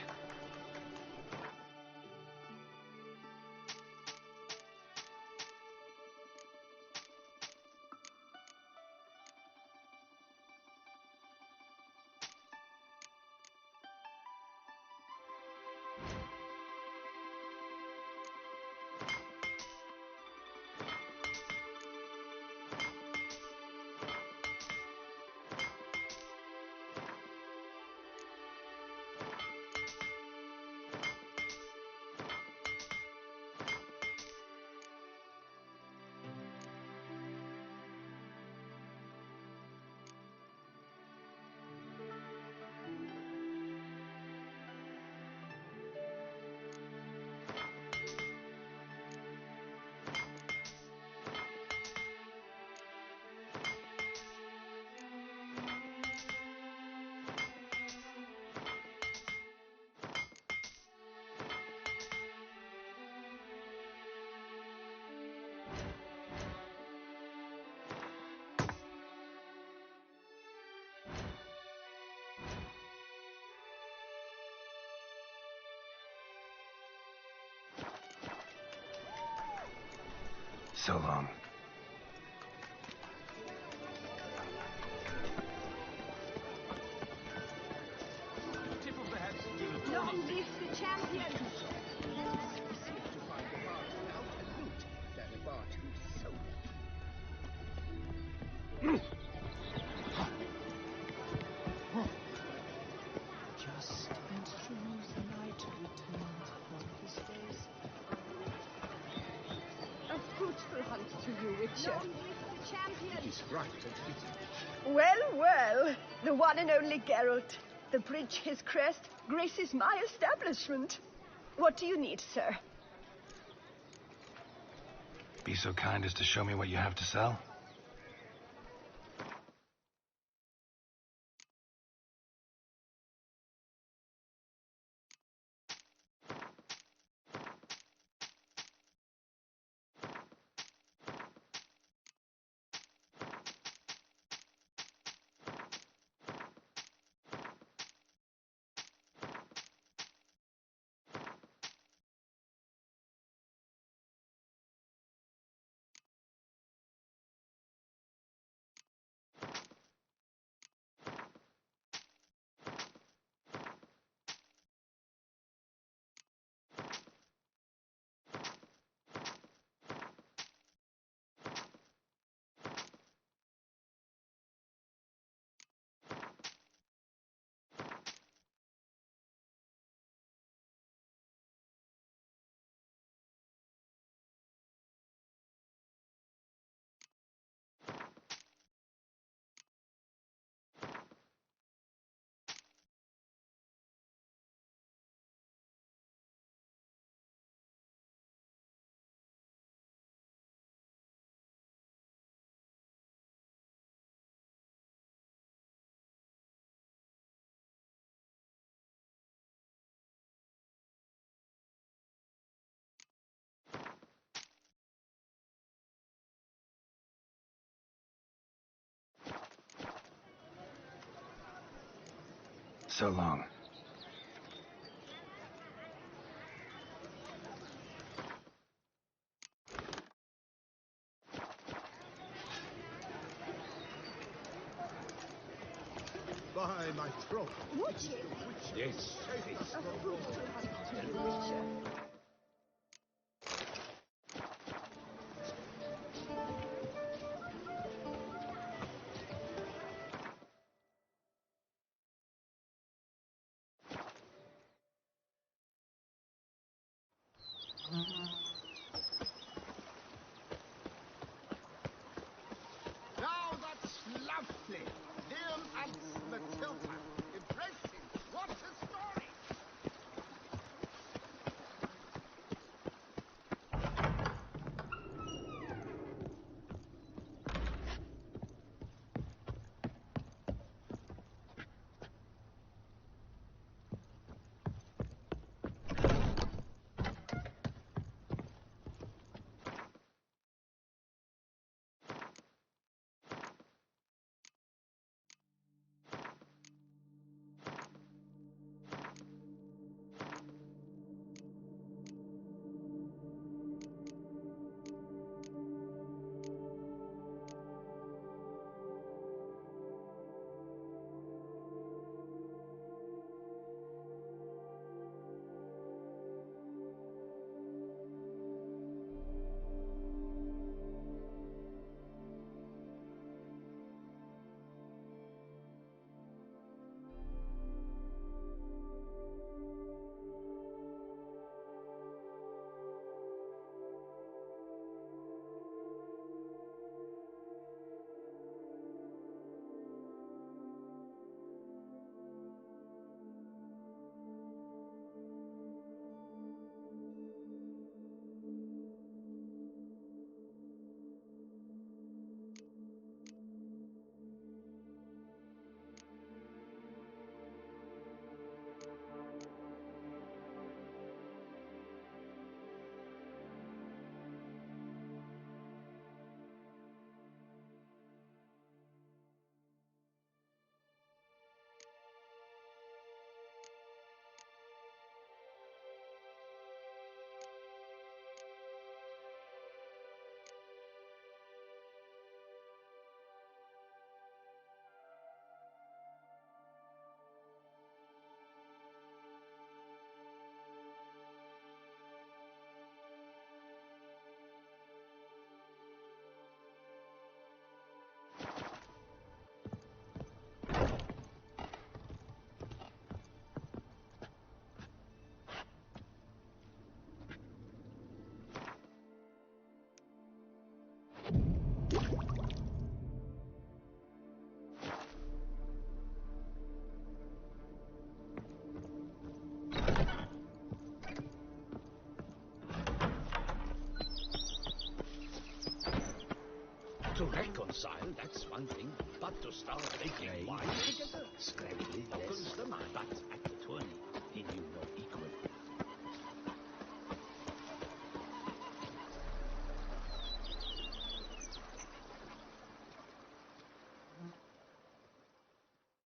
So long. Long live the champion! Swift to find the bard without a loot than a bard who's so champion! It is right and fitting. Well, well, the one and only Geralt. The bridge his crest graces my establishment. What do you need, sir? Be so kind as to show me what you have to sell. So long. By my throat. Witches? Yes. A fruitful hospitality, sir. Now that's lovely. Liam and Matilda. Impressive. What a story. reconcile, that's one thing. But to start making wine together? Hogan's the man. But at the tourney, he knew no equal.